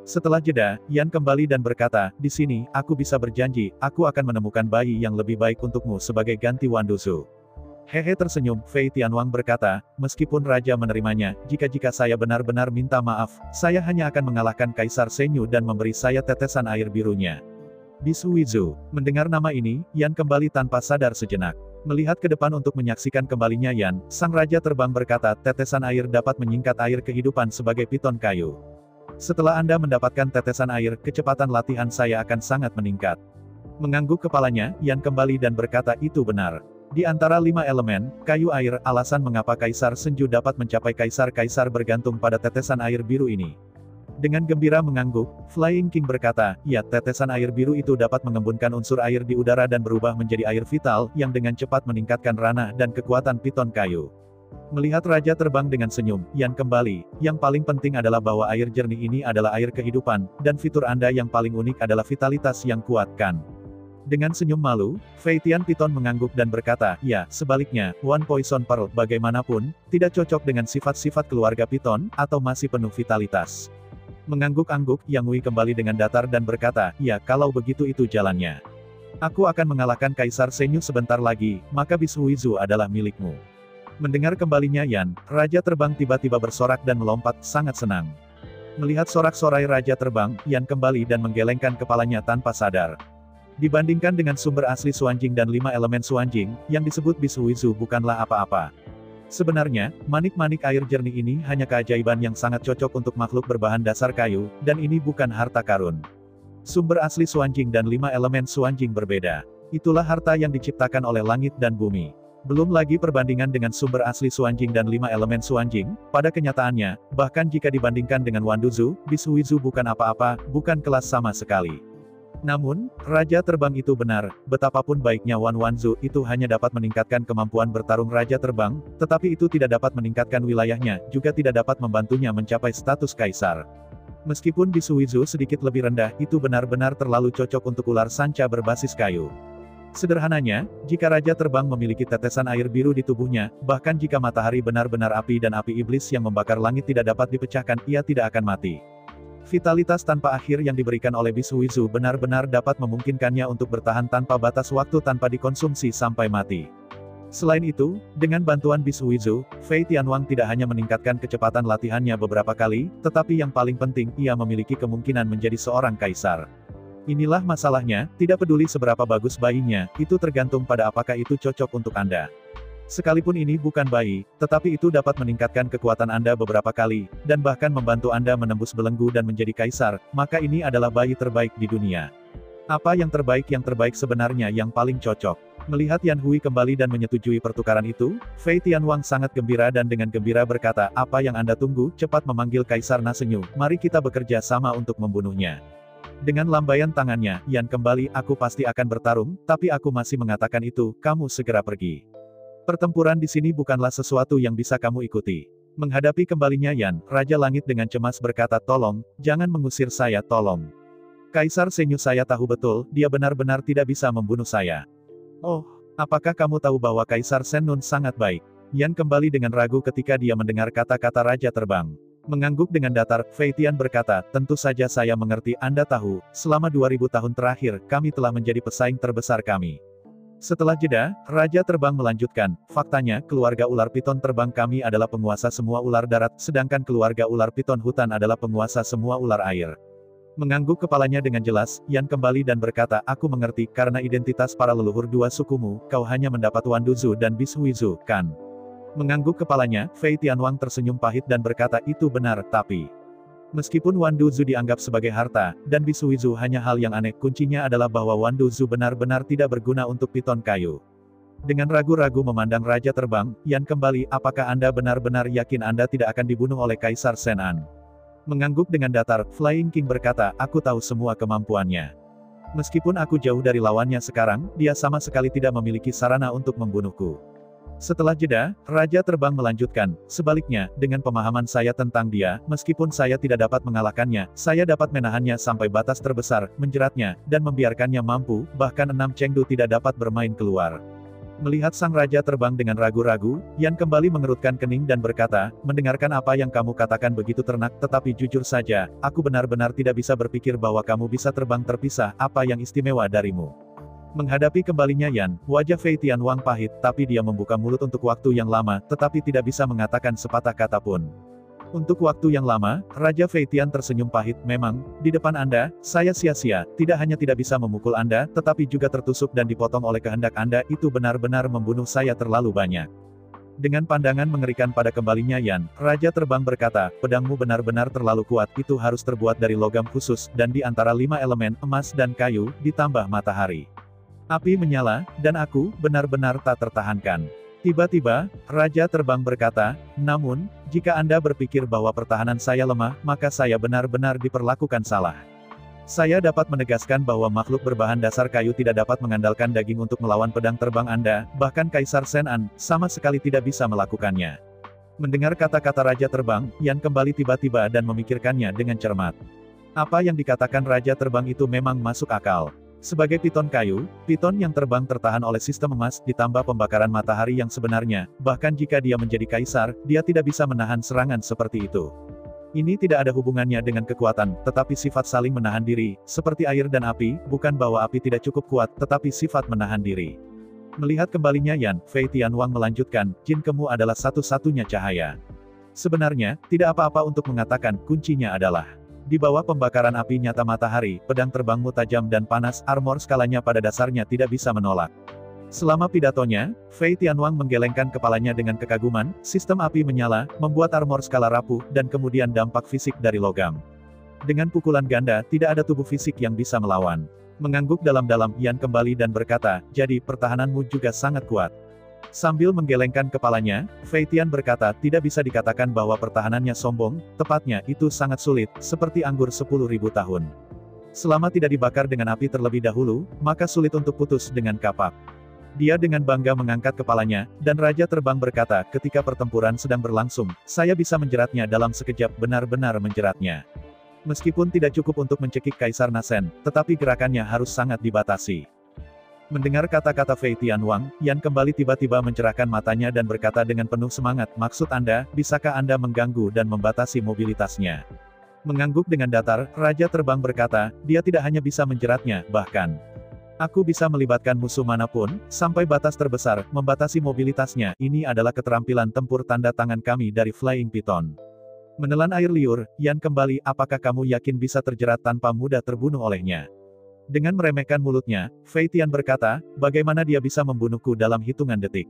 Setelah jeda, Yan kembali dan berkata, di sini, aku bisa berjanji, aku akan menemukan bayi yang lebih baik untukmu sebagai ganti Wan Duzu. Hehe tersenyum, Fei Tianwang berkata, meskipun Raja menerimanya, jika saya benar-benar minta maaf, saya hanya akan mengalahkan Kaisar Senyu dan memberi saya tetesan air birunya. Bisu Wizu. Mendengar nama ini, Yan kembali tanpa sadar sejenak. Melihat ke depan untuk menyaksikan kembalinya Yan, sang Raja terbang berkata, tetesan air dapat menyingkat air kehidupan sebagai piton kayu. Setelah Anda mendapatkan tetesan air, kecepatan latihan saya akan sangat meningkat. Mengangguk kepalanya, Yan kembali dan berkata itu benar. Di antara 5 elemen, kayu air, alasan mengapa Kaisar Senju dapat mencapai kaisar-kaisar bergantung pada tetesan air biru ini. Dengan gembira mengangguk, Flying King berkata, ya, tetesan air biru itu dapat mengembunkan unsur air di udara dan berubah menjadi air vital, yang dengan cepat meningkatkan ranah dan kekuatan piton kayu. Melihat Raja terbang dengan senyum, Yan kembali, yang paling penting adalah bahwa air jernih ini adalah air kehidupan, dan fitur Anda yang paling unik adalah vitalitas yang kuat kan? Dengan senyum malu, Fei Tian Piton mengangguk dan berkata, ya, sebaliknya, One Poison Pearl, bagaimanapun, tidak cocok dengan sifat-sifat keluarga Piton, atau masih penuh vitalitas. Mengangguk-angguk, Yang Wei kembali dengan datar dan berkata, ya, kalau begitu itu jalannya. Aku akan mengalahkan Kaisar Senyu sebentar lagi, maka Bisu Wizu adalah milikmu. Mendengar kembalinya Yan, Raja Terbang tiba-tiba bersorak dan melompat, sangat senang. Melihat sorak-sorai Raja Terbang, Yan kembali dan menggelengkan kepalanya tanpa sadar. Dibandingkan dengan sumber asli Suanjing dan 5 elemen Suanjing, yang disebut Bisu Wizu bukanlah apa-apa. Sebenarnya, manik-manik air jernih ini hanya keajaiban yang sangat cocok untuk makhluk berbahan dasar kayu, dan ini bukan harta karun. Sumber asli Suanjing dan 5 elemen Suanjing berbeda. Itulah harta yang diciptakan oleh langit dan bumi. Belum lagi perbandingan dengan sumber asli Suanjing dan 5 elemen Suanjing, pada kenyataannya, bahkan jika dibandingkan dengan Wan Duzu, Bisu Wizu bukan apa-apa, bukan kelas sama sekali. Namun, Raja Terbang itu benar, betapapun baiknya Wan Wanzu itu hanya dapat meningkatkan kemampuan bertarung Raja Terbang, tetapi itu tidak dapat meningkatkan wilayahnya, juga tidak dapat membantunya mencapai status kaisar. Meskipun di Suizu sedikit lebih rendah, itu benar-benar terlalu cocok untuk ular sanca berbasis kayu. Sederhananya, jika Raja Terbang memiliki tetesan air biru di tubuhnya, bahkan jika matahari benar-benar api dan api iblis yang membakar langit tidak dapat dipecahkan, ia tidak akan mati. Vitalitas tanpa akhir yang diberikan oleh Bisuizu benar-benar dapat memungkinkannya untuk bertahan tanpa batas waktu tanpa dikonsumsi sampai mati. Selain itu, dengan bantuan Bisuizu, Fei Tianwang tidak hanya meningkatkan kecepatan latihannya beberapa kali, tetapi yang paling penting, ia memiliki kemungkinan menjadi seorang kaisar. Inilah masalahnya, tidak peduli seberapa bagus bayinya, itu tergantung pada apakah itu cocok untuk Anda. Sekalipun ini bukan bayi, tetapi itu dapat meningkatkan kekuatan Anda beberapa kali, dan bahkan membantu Anda menembus belenggu dan menjadi kaisar, maka ini adalah bayi terbaik di dunia. Apa yang terbaik sebenarnya yang paling cocok? Melihat Yan Hui kembali dan menyetujui pertukaran itu, Fei Tianwang sangat gembira dan dengan gembira berkata, apa yang Anda tunggu, cepat memanggil Kaisar Nasenyu, mari kita bekerja sama untuk membunuhnya. Dengan lambaian tangannya, Yan kembali, aku pasti akan bertarung, tapi aku masih mengatakan itu, kamu segera pergi. Pertempuran di sini bukanlah sesuatu yang bisa kamu ikuti. Menghadapi kembalinya Yan, Raja Langit dengan cemas berkata, tolong, jangan mengusir saya, tolong. Kaisar Senyu, saya tahu betul, dia benar-benar tidak bisa membunuh saya. Oh, apakah kamu tahu bahwa Kaisar Sennun sangat baik? Yan kembali dengan ragu ketika dia mendengar kata-kata Raja Terbang. Mengangguk dengan datar, Fei Tian berkata, tentu saja saya mengerti, Anda tahu, selama 2000 tahun terakhir, kami telah menjadi pesaing terbesar kami. Setelah jeda, Raja Terbang melanjutkan, faktanya, keluarga ular piton terbang kami adalah penguasa semua ular darat, sedangkan keluarga ular piton hutan adalah penguasa semua ular air. Mengangguk kepalanya dengan jelas, Yan kembali dan berkata, aku mengerti, karena identitas para leluhur dua sukumu, kau hanya mendapat Wanduzu dan Bisuizu, kan? Mengangguk kepalanya, Fei Tianwang tersenyum pahit dan berkata, itu benar, tapi... Meskipun Wanduzu dianggap sebagai harta, dan Bisuizu hanya hal yang aneh, kuncinya adalah bahwa Wanduzu benar-benar tidak berguna untuk piton kayu. Dengan ragu-ragu memandang Raja Terbang, Yan kembali, apakah Anda benar-benar yakin Anda tidak akan dibunuh oleh Kaisar Senan? Mengangguk dengan datar, Flying King berkata, aku tahu semua kemampuannya. Meskipun aku jauh dari lawannya sekarang, dia sama sekali tidak memiliki sarana untuk membunuhku. Setelah jeda, Raja Terbang melanjutkan, sebaliknya, dengan pemahaman saya tentang dia, meskipun saya tidak dapat mengalahkannya, saya dapat menahannya sampai batas terbesar, menjeratnya, dan membiarkannya mampu, bahkan 6 Chengdu tidak dapat bermain keluar. Melihat sang Raja Terbang dengan ragu-ragu, Yan kembali mengerutkan kening dan berkata, mendengarkan apa yang kamu katakan begitu ternak, tetapi jujur saja, aku benar-benar tidak bisa berpikir bahwa kamu bisa terbang terpisah, apa yang istimewa darimu. Menghadapi kembalinya Yan, wajah Fei Tianwang pahit, tapi dia membuka mulut untuk waktu yang lama, tetapi tidak bisa mengatakan sepatah kata pun. Untuk waktu yang lama, Raja Fei Tian tersenyum pahit, memang, di depan Anda, saya sia-sia, tidak hanya tidak bisa memukul Anda, tetapi juga tertusuk dan dipotong oleh kehendak Anda, itu benar-benar membunuh saya terlalu banyak. Dengan pandangan mengerikan pada kembalinya Yan, Raja Terbang berkata, pedangmu benar-benar terlalu kuat, itu harus terbuat dari logam khusus, dan di antara 5 elemen, emas dan kayu, ditambah matahari. Api menyala, dan aku, benar-benar tak tertahankan. Tiba-tiba, Raja Terbang berkata, namun, jika Anda berpikir bahwa pertahanan saya lemah, maka saya benar-benar diperlakukan salah. Saya dapat menegaskan bahwa makhluk berbahan dasar kayu tidak dapat mengandalkan daging untuk melawan pedang terbang Anda, bahkan Kaisar Senan, sama sekali tidak bisa melakukannya. Mendengar kata-kata Raja Terbang, Yan kembali tiba-tiba dan memikirkannya dengan cermat. Apa yang dikatakan Raja Terbang itu memang masuk akal. Sebagai piton kayu, piton yang terbang tertahan oleh sistem emas, ditambah pembakaran matahari yang sebenarnya, bahkan jika dia menjadi kaisar, dia tidak bisa menahan serangan seperti itu. Ini tidak ada hubungannya dengan kekuatan, tetapi sifat saling menahan diri, seperti air dan api, bukan bahwa api tidak cukup kuat, tetapi sifat menahan diri. Melihat kembalinya Yan, Fei Tianwang melanjutkan, jin kemu adalah satu-satunya cahaya. Sebenarnya, tidak apa-apa untuk mengatakan, kuncinya adalah di bawah pembakaran api nyata matahari, pedang terbangmu tajam dan panas, armor skalanya pada dasarnya tidak bisa menolak. Selama pidatonya, Fei Tianwang menggelengkan kepalanya dengan kekaguman, sistem api menyala, membuat armor skala rapuh, dan kemudian dampak fisik dari logam. Dengan pukulan ganda, tidak ada tubuh fisik yang bisa melawan. Mengangguk dalam-dalam, Yan kembali dan berkata, jadi, pertahananmu juga sangat kuat. Sambil menggelengkan kepalanya, Fei Tian berkata, tidak bisa dikatakan bahwa pertahanannya sombong, tepatnya, itu sangat sulit, seperti anggur 10.000 tahun. Selama tidak dibakar dengan api terlebih dahulu, maka sulit untuk putus dengan kapak. Dia dengan bangga mengangkat kepalanya, dan Raja Terbang berkata, ketika pertempuran sedang berlangsung, saya bisa menjeratnya dalam sekejap, benar-benar menjeratnya. Meskipun tidak cukup untuk mencekik Kaisar Nasen, tetapi gerakannya harus sangat dibatasi. Mendengar kata-kata Fei Tianwang, Yan kembali tiba-tiba mencerahkan matanya dan berkata dengan penuh semangat, maksud Anda, bisakah Anda mengganggu dan membatasi mobilitasnya? Mengangguk dengan datar, Raja Terbang berkata, dia tidak hanya bisa menjeratnya, bahkan aku bisa melibatkan musuh manapun, sampai batas terbesar, membatasi mobilitasnya. Ini adalah keterampilan tempur tanda tangan kami dari Flying Python. Menelan air liur, Yan kembali, apakah kamu yakin bisa terjerat tanpa mudah terbunuh olehnya? Dengan meremehkan mulutnya, Fei Tian berkata, bagaimana dia bisa membunuhku dalam hitungan detik?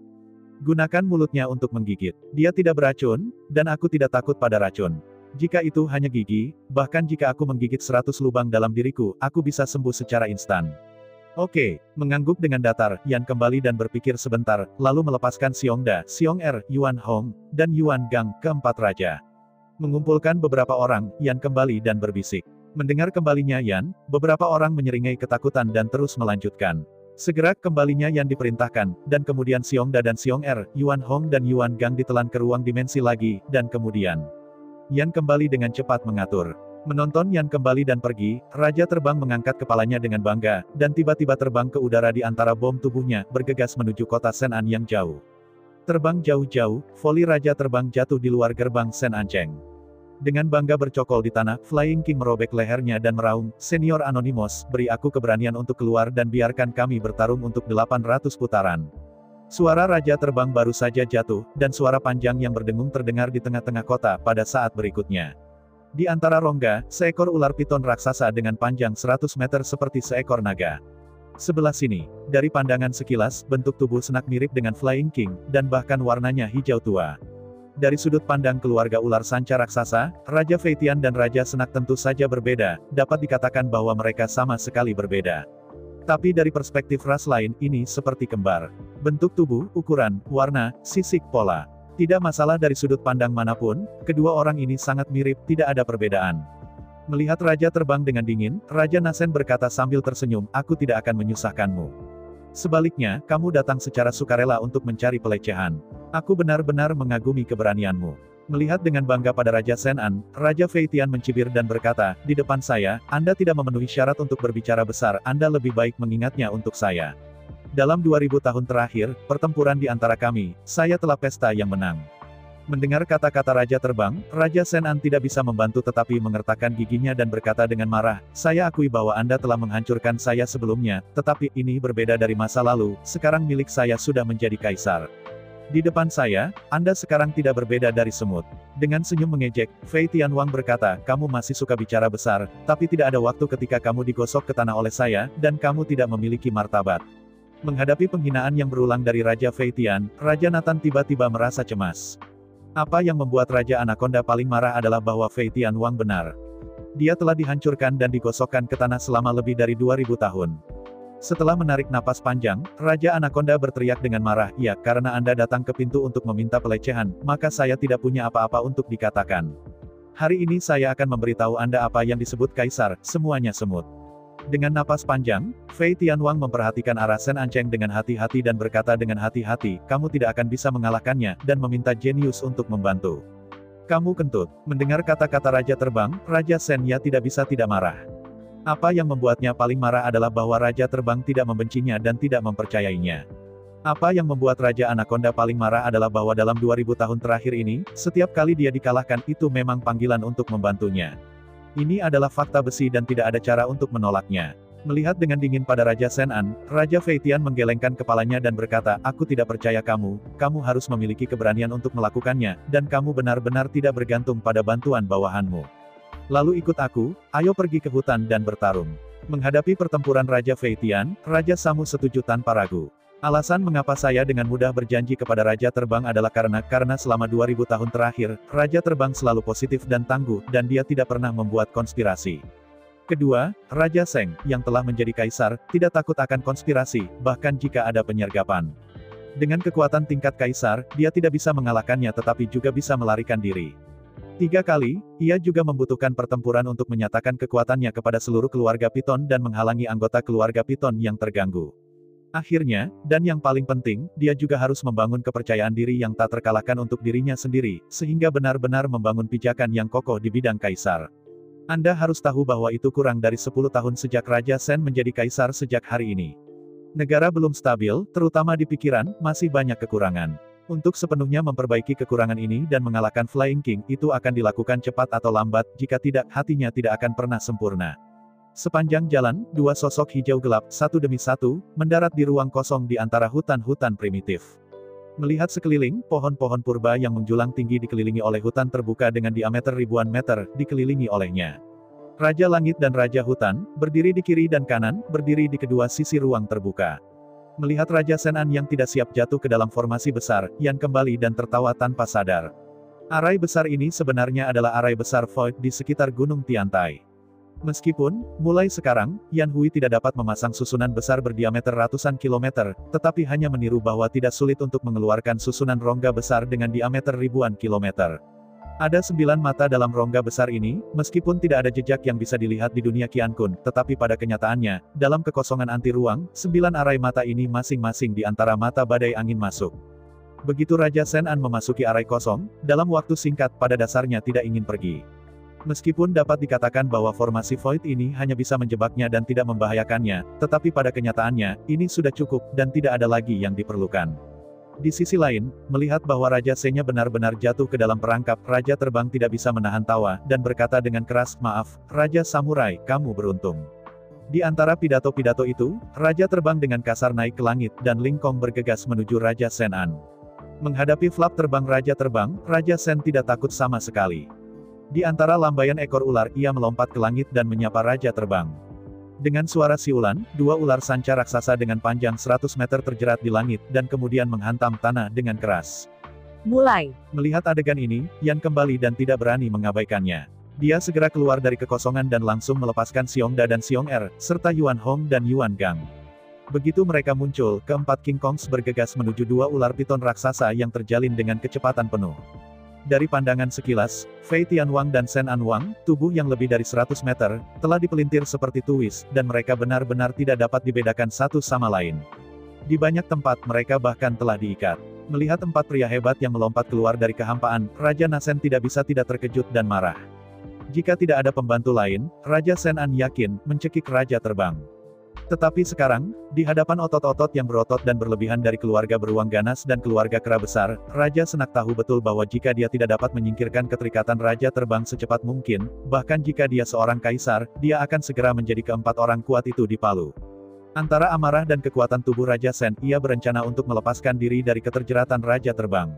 Gunakan mulutnya untuk menggigit. Dia tidak beracun, dan aku tidak takut pada racun. Jika itu hanya gigi, bahkan jika aku menggigit 100 lubang dalam diriku, aku bisa sembuh secara instan. Oke, mengangguk dengan datar, Yan kembali dan berpikir sebentar, lalu melepaskan Xiongda, Xiong Er, Yuan Hong, dan Yuan Gang, keempat raja. Mengumpulkan beberapa orang, Yan kembali dan berbisik. Mendengar kembalinya Yan, beberapa orang menyeringai ketakutan dan terus melanjutkan. Segera kembalinya Yan diperintahkan, dan kemudian Xiongda dan Xiong Er, Yuan Hong dan Yuan Gang ditelan ke ruang dimensi lagi, dan kemudian Yan kembali dengan cepat mengatur. Menonton Yan kembali dan pergi, Raja Terbang mengangkat kepalanya dengan bangga, dan tiba-tiba terbang ke udara di antara bom tubuhnya, bergegas menuju kota Senan yang jauh. Terbang jauh-jauh, voli Raja Terbang jatuh di luar gerbang Sen Anceng. Dengan bangga bercokol di tanah, Flying King merobek lehernya dan meraung, Senior Anonymous, beri aku keberanian untuk keluar dan biarkan kami bertarung untuk 800 putaran. Suara Raja Terbang baru saja jatuh, dan suara panjang yang berdengung terdengar di tengah-tengah kota pada saat berikutnya. Di antara rongga, seekor ular piton raksasa dengan panjang 100 meter seperti seekor naga. Sebelah sini, dari pandangan sekilas, bentuk tubuh Senak mirip dengan Flying King, dan bahkan warnanya hijau tua. Dari sudut pandang keluarga ular sanca raksasa, Raja Fei Tian dan Raja Senak tentu saja berbeda, dapat dikatakan bahwa mereka sama sekali berbeda. Tapi dari perspektif ras lain, ini seperti kembar. Bentuk tubuh, ukuran, warna, sisik, pola. Tidak masalah dari sudut pandang manapun, kedua orang ini sangat mirip, tidak ada perbedaan. Melihat Raja Terbang dengan dingin, Raja Nasen berkata sambil tersenyum, aku tidak akan menyusahkanmu. Sebaliknya, kamu datang secara sukarela untuk mencari pelecehan. Aku benar-benar mengagumi keberanianmu. Melihat dengan bangga pada Raja Senan, Raja Fei Tian mencibir dan berkata, di depan saya, Anda tidak memenuhi syarat untuk berbicara besar, Anda lebih baik mengingatnya untuk saya. Dalam 2000 tahun terakhir, pertempuran di antara kami, saya telah pesta yang menang. Mendengar kata-kata Raja Terbang, Raja Senan tidak bisa membantu tetapi mengertakkan giginya dan berkata dengan marah, saya akui bahwa Anda telah menghancurkan saya sebelumnya, tetapi ini berbeda dari masa lalu, sekarang milik saya sudah menjadi kaisar. Di depan saya, Anda sekarang tidak berbeda dari semut. Dengan senyum mengejek, Fei Tianwang berkata, kamu masih suka bicara besar, tapi tidak ada waktu ketika kamu digosok ke tanah oleh saya, dan kamu tidak memiliki martabat. Menghadapi penghinaan yang berulang dari Raja Fei Tian, Raja Nathan tiba-tiba merasa cemas. Apa yang membuat Raja Anaconda paling marah adalah bahwa Fei Tianwang benar. Dia telah dihancurkan dan digosokkan ke tanah selama lebih dari 2000 tahun. Setelah menarik napas panjang, Raja Anaconda berteriak dengan marah, ya, karena Anda datang ke pintu untuk meminta pelecehan, maka saya tidak punya apa-apa untuk dikatakan. Hari ini saya akan memberitahu Anda apa yang disebut kaisar, semuanya semut. Dengan napas panjang, Fei Tianwang memperhatikan arah Sen Anceng dengan hati-hati dan berkata dengan hati-hati, kamu tidak akan bisa mengalahkannya, dan meminta jenius untuk membantu. Kamu kentut. Mendengar kata-kata Raja Terbang, Raja Sen Ya tidak bisa tidak marah. Apa yang membuatnya paling marah adalah bahwa Raja Terbang tidak membencinya dan tidak mempercayainya. Apa yang membuat Raja Anaconda paling marah adalah bahwa dalam 2000 tahun terakhir ini, setiap kali dia dikalahkan itu memang panggilan untuk membantunya. Ini adalah fakta besi dan tidak ada cara untuk menolaknya. Melihat dengan dingin pada Raja Senan, Raja Fei Tian menggelengkan kepalanya dan berkata, aku tidak percaya kamu harus memiliki keberanian untuk melakukannya, dan kamu benar-benar tidak bergantung pada bantuan bawahanmu. Lalu ikut aku, ayo pergi ke hutan dan bertarung. Menghadapi pertempuran Raja Fei Tian, Raja Samu setuju tanpa ragu. Alasan mengapa saya dengan mudah berjanji kepada Raja Terbang adalah karena selama 2000 tahun terakhir, Raja Terbang selalu positif dan tangguh, dan dia tidak pernah membuat konspirasi. Kedua, Raja Seng, yang telah menjadi kaisar, tidak takut akan konspirasi, bahkan jika ada penyergapan. Dengan kekuatan tingkat kaisar, dia tidak bisa mengalahkannya tetapi juga bisa melarikan diri. 3 kali, ia juga membutuhkan pertempuran untuk menyatakan kekuatannya kepada seluruh keluarga Piton dan menghalangi anggota keluarga Piton yang terganggu. Akhirnya, dan yang paling penting, dia juga harus membangun kepercayaan diri yang tak terkalahkan untuk dirinya sendiri, sehingga benar-benar membangun pijakan yang kokoh di bidang kaisar. Anda harus tahu bahwa itu kurang dari 10 tahun sejak Raja Sen menjadi kaisar sejak hari ini. Negara belum stabil, terutama di pikiran, masih banyak kekurangan. Untuk sepenuhnya memperbaiki kekurangan ini dan mengalahkan Flying King, itu akan dilakukan cepat atau lambat, jika tidak, hatinya tidak akan pernah sempurna. Sepanjang jalan, dua sosok hijau gelap, satu demi satu, mendarat di ruang kosong di antara hutan-hutan primitif. Melihat sekeliling, pohon-pohon purba yang menjulang tinggi dikelilingi oleh hutan terbuka dengan diameter ribuan meter, dikelilingi olehnya. Raja Langit dan Raja Hutan, berdiri di kiri dan kanan, berdiri di kedua sisi ruang terbuka. Melihat Raja Senan yang tidak siap jatuh ke dalam formasi besar, Yan kembali dan tertawa tanpa sadar. Arai besar ini sebenarnya adalah arai besar Void di sekitar Gunung Tiantai. Meskipun, mulai sekarang, Yan Hui tidak dapat memasang susunan besar berdiameter ratusan kilometer, tetapi hanya meniru bahwa tidak sulit untuk mengeluarkan susunan rongga besar dengan diameter ribuan kilometer. Ada 9 mata dalam rongga besar ini, meskipun tidak ada jejak yang bisa dilihat di dunia Qiankun, tetapi pada kenyataannya, dalam kekosongan anti-ruang, 9 arai mata ini masing-masing di antara mata badai angin masuk. Begitu Raja Senan memasuki arai kosong, dalam waktu singkat pada dasarnya tidak ingin pergi. Meskipun dapat dikatakan bahwa formasi Void ini hanya bisa menjebaknya dan tidak membahayakannya, tetapi pada kenyataannya, ini sudah cukup, dan tidak ada lagi yang diperlukan. Di sisi lain, melihat bahwa Raja Senya benar-benar jatuh ke dalam perangkap, Raja Terbang tidak bisa menahan tawa, dan berkata dengan keras, "Maaf, Raja Samurai, kamu beruntung." Di antara pidato-pidato itu, Raja Terbang dengan kasar naik ke langit, dan Ling Kong bergegas menuju Raja Senan. Menghadapi flap terbang Raja Terbang, Raja Sen tidak takut sama sekali. Di antara lambaian ekor ular, ia melompat ke langit dan menyapa Raja Terbang. Dengan suara siulan, 2 ular sanca raksasa dengan panjang 100 meter terjerat di langit, dan kemudian menghantam tanah dengan keras. Mulai. Melihat adegan ini, Yan kembali dan tidak berani mengabaikannya. Dia segera keluar dari kekosongan dan langsung melepaskan Xiongda dan Xiong-Er, serta Yuan Hong dan Yuan Gang. Begitu mereka muncul, keempat King Kongs bergegas menuju 2 ular piton raksasa yang terjalin dengan kecepatan penuh. Dari pandangan sekilas, Fei Tianwang dan Shen Anwang, tubuh yang lebih dari 100 meter, telah dipelintir seperti tuwis, dan mereka benar-benar tidak dapat dibedakan satu sama lain. Di banyak tempat mereka bahkan telah diikat. Melihat 4 pria hebat yang melompat keluar dari kehampaan, Raja Nasen tidak bisa tidak terkejut dan marah. Jika tidak ada pembantu lain, Raja Senan yakin mencekik Raja Terbang. Tetapi sekarang, di hadapan otot-otot yang berotot dan berlebihan dari keluarga beruang ganas dan keluarga kera besar, Raja Senak tahu betul bahwa jika dia tidak dapat menyingkirkan keterikatan Raja Terbang secepat mungkin, bahkan jika dia seorang kaisar, dia akan segera menjadi keempat orang kuat itu di Palu. Antara amarah dan kekuatan tubuh Raja Sen, ia berencana untuk melepaskan diri dari keterjeratan Raja Terbang.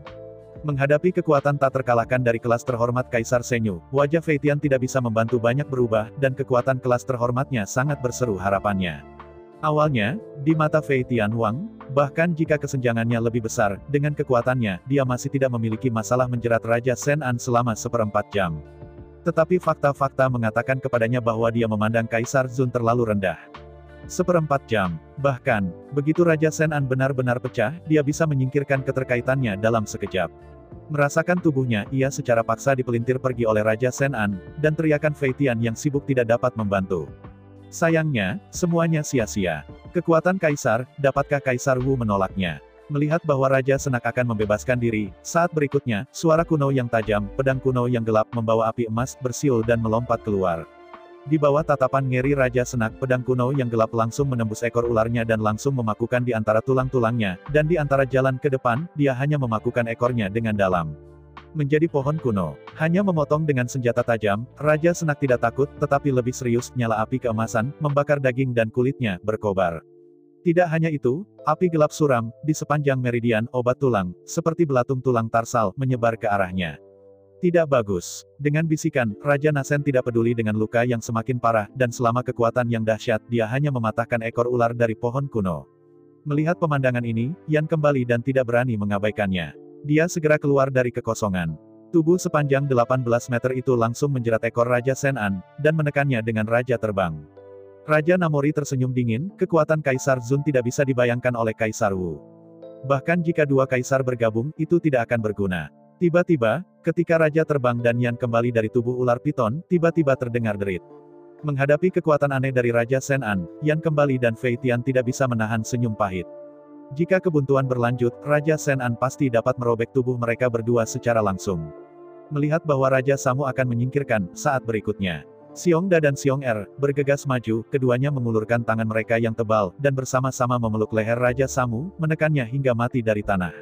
Menghadapi kekuatan tak terkalahkan dari kelas terhormat Kaisar Senyu, wajah Fei Tian tidak bisa membantu banyak berubah, dan kekuatan kelas terhormatnya sangat berseru harapannya. Awalnya, di mata Fei Tianwang, bahkan jika kesenjangannya lebih besar, dengan kekuatannya, dia masih tidak memiliki masalah menjerat Raja Senan selama 1/4 jam. Tetapi fakta-fakta mengatakan kepadanya bahwa dia memandang Kaisar Zun terlalu rendah. 1/4 jam. Bahkan, begitu Raja Senan benar-benar pecah, dia bisa menyingkirkan keterkaitannya dalam sekejap. Merasakan tubuhnya, ia secara paksa dipelintir pergi oleh Raja Senan, dan teriakan Fei Tian yang sibuk tidak dapat membantu. Sayangnya, semuanya sia-sia. Kekuatan Kaisar, dapatkah Kaisar Wu menolaknya? Melihat bahwa Raja Senak akan membebaskan diri, saat berikutnya, suara kuno yang tajam, pedang kuno yang gelap membawa api emas, bersiul dan melompat keluar. Di bawah tatapan ngeri Raja Senak, pedang kuno yang gelap langsung menembus ekor ularnya dan langsung memakukan di antara tulang-tulangnya, dan di antara jalan ke depan, dia hanya memakukan ekornya dengan dalam. Menjadi pohon kuno. Hanya memotong dengan senjata tajam, Raja Senak tidak takut, tetapi lebih serius, nyala api keemasan, membakar daging dan kulitnya, berkobar. Tidak hanya itu, api gelap suram, di sepanjang meridian, obat tulang, seperti belatung tulang tarsal, menyebar ke arahnya. Tidak bagus. Dengan bisikan, Raja Nasen tidak peduli dengan luka yang semakin parah, dan selama kekuatan yang dahsyat, dia hanya mematahkan ekor ular dari pohon kuno. Melihat pemandangan ini, Yan kembali dan tidak berani mengabaikannya. Dia segera keluar dari kekosongan. Tubuh sepanjang 18 meter itu langsung menjerat ekor Raja Senan, dan menekannya dengan Raja Terbang. Raja Namori tersenyum dingin, kekuatan Kaisar Zun tidak bisa dibayangkan oleh Kaisar Wu. Bahkan jika 2 kaisar bergabung, itu tidak akan berguna. Tiba-tiba, ketika raja terbang dan Yan kembali dari tubuh ular piton, tiba-tiba terdengar derit. Menghadapi kekuatan aneh dari Raja Sen-an, Yan kembali dan Fei Tian tidak bisa menahan senyum pahit. Jika kebuntuan berlanjut, Raja Sen-an pasti dapat merobek tubuh mereka berdua secara langsung. Melihat bahwa Raja Samu akan menyingkirkan, saat berikutnya, Xiong Da dan Xiong Er bergegas maju, keduanya mengulurkan tangan mereka yang tebal, dan bersama-sama memeluk leher Raja Samu, menekannya hingga mati dari tanah.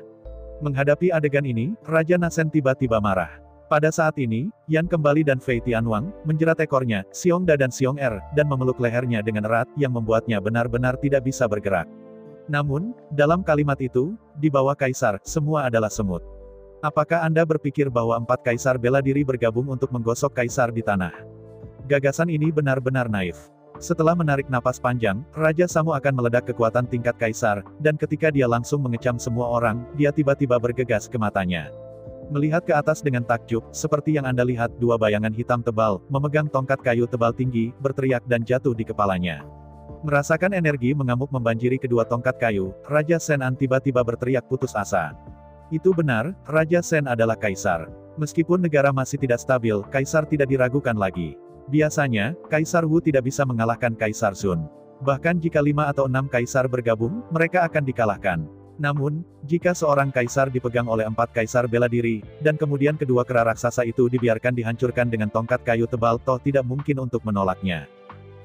Menghadapi adegan ini, Raja Nasen tiba-tiba marah. Pada saat ini, Yan kembali dan Fei Tianwang, menjerat ekornya, Xiong Da dan Xiong Er, dan memeluk lehernya dengan erat, yang membuatnya benar-benar tidak bisa bergerak. Namun, dalam kalimat itu, di bawah Kaisar, semua adalah semut. Apakah Anda berpikir bahwa 4 Kaisar bela diri bergabung untuk menggosok Kaisar di tanah? Gagasan ini benar-benar naif. Setelah menarik napas panjang, Raja Samu akan meledak kekuatan tingkat Kaisar, dan ketika dia langsung mengecam semua orang, dia tiba-tiba bergegas ke matanya. Melihat ke atas dengan takjub, seperti yang Anda lihat, 2 bayangan hitam tebal, memegang tongkat kayu tebal tinggi, berteriak dan jatuh di kepalanya. Merasakan energi mengamuk membanjiri kedua tongkat kayu, Raja Sen-an tiba-tiba berteriak putus asa. Itu benar, Raja Sen adalah Kaisar. Meskipun negara masih tidak stabil, Kaisar tidak diragukan lagi. Biasanya, Kaisar Wu tidak bisa mengalahkan Kaisar Sun. Bahkan jika 5 atau 6 Kaisar bergabung, mereka akan dikalahkan. Namun, jika seorang kaisar dipegang oleh 4 kaisar bela diri, dan kemudian kedua kera raksasa itu dibiarkan dihancurkan dengan tongkat kayu tebal, toh tidak mungkin untuk menolaknya.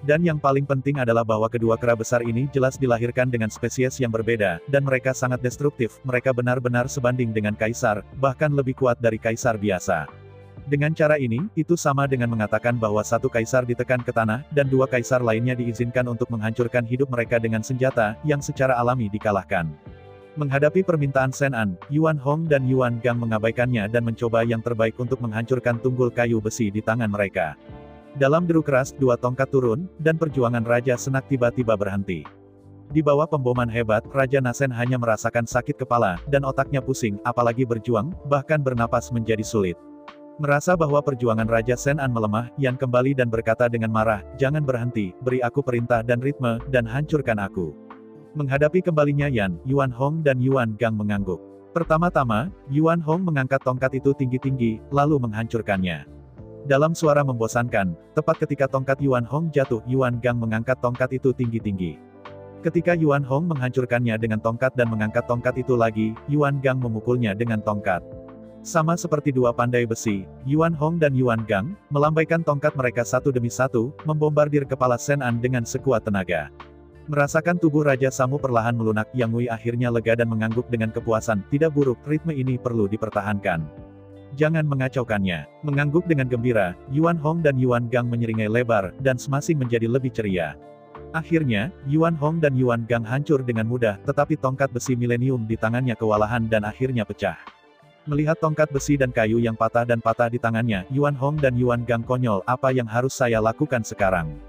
Dan yang paling penting adalah bahwa kedua kera besar ini jelas dilahirkan dengan spesies yang berbeda, dan mereka sangat destruktif, mereka benar-benar sebanding dengan kaisar, bahkan lebih kuat dari kaisar biasa. Dengan cara ini, itu sama dengan mengatakan bahwa 1 kaisar ditekan ke tanah, dan 2 kaisar lainnya diizinkan untuk menghancurkan hidup mereka dengan senjata, yang secara alami dikalahkan. Menghadapi permintaan Sen-an, Yuan Hong dan Yuan Gang mengabaikannya dan mencoba yang terbaik untuk menghancurkan tunggul kayu besi di tangan mereka. Dalam deru keras, 2 tongkat turun, dan perjuangan Raja Senak tiba-tiba berhenti. Di bawah pemboman hebat, Raja Nasen hanya merasakan sakit kepala, dan otaknya pusing, apalagi berjuang, bahkan bernapas menjadi sulit. Merasa bahwa perjuangan Raja Sen-an melemah, Yan kembali dan berkata dengan marah, "Jangan berhenti, beri aku perintah dan ritme, dan hancurkan aku." Menghadapi kembalinya Yan, Yuan Hong dan Yuan Gang mengangguk. Pertama-tama, Yuan Hong mengangkat tongkat itu tinggi-tinggi, lalu menghancurkannya. Dalam suara membosankan, tepat ketika tongkat Yuan Hong jatuh, Yuan Gang mengangkat tongkat itu tinggi-tinggi. Ketika Yuan Hong menghancurkannya dengan tongkat dan mengangkat tongkat itu lagi, Yuan Gang memukulnya dengan tongkat. Sama seperti 2 pandai besi, Yuan Hong dan Yuan Gang melambaikan tongkat mereka satu demi satu, membombardir kepala Sen-an dengan sekuat tenaga. Merasakan tubuh Raja Samu perlahan melunak, Yang Wei akhirnya lega dan mengangguk dengan kepuasan. Tidak buruk, ritme ini perlu dipertahankan. Jangan mengacaukannya. Mengangguk dengan gembira, Yuan Hong dan Yuan Gang menyeringai lebar, dan semasing menjadi lebih ceria. Akhirnya, Yuan Hong dan Yuan Gang hancur dengan mudah, tetapi tongkat besi milenium di tangannya kewalahan dan akhirnya pecah. Melihat tongkat besi dan kayu yang patah dan patah di tangannya, Yuan Hong dan Yuan Gang konyol, apa yang harus saya lakukan sekarang?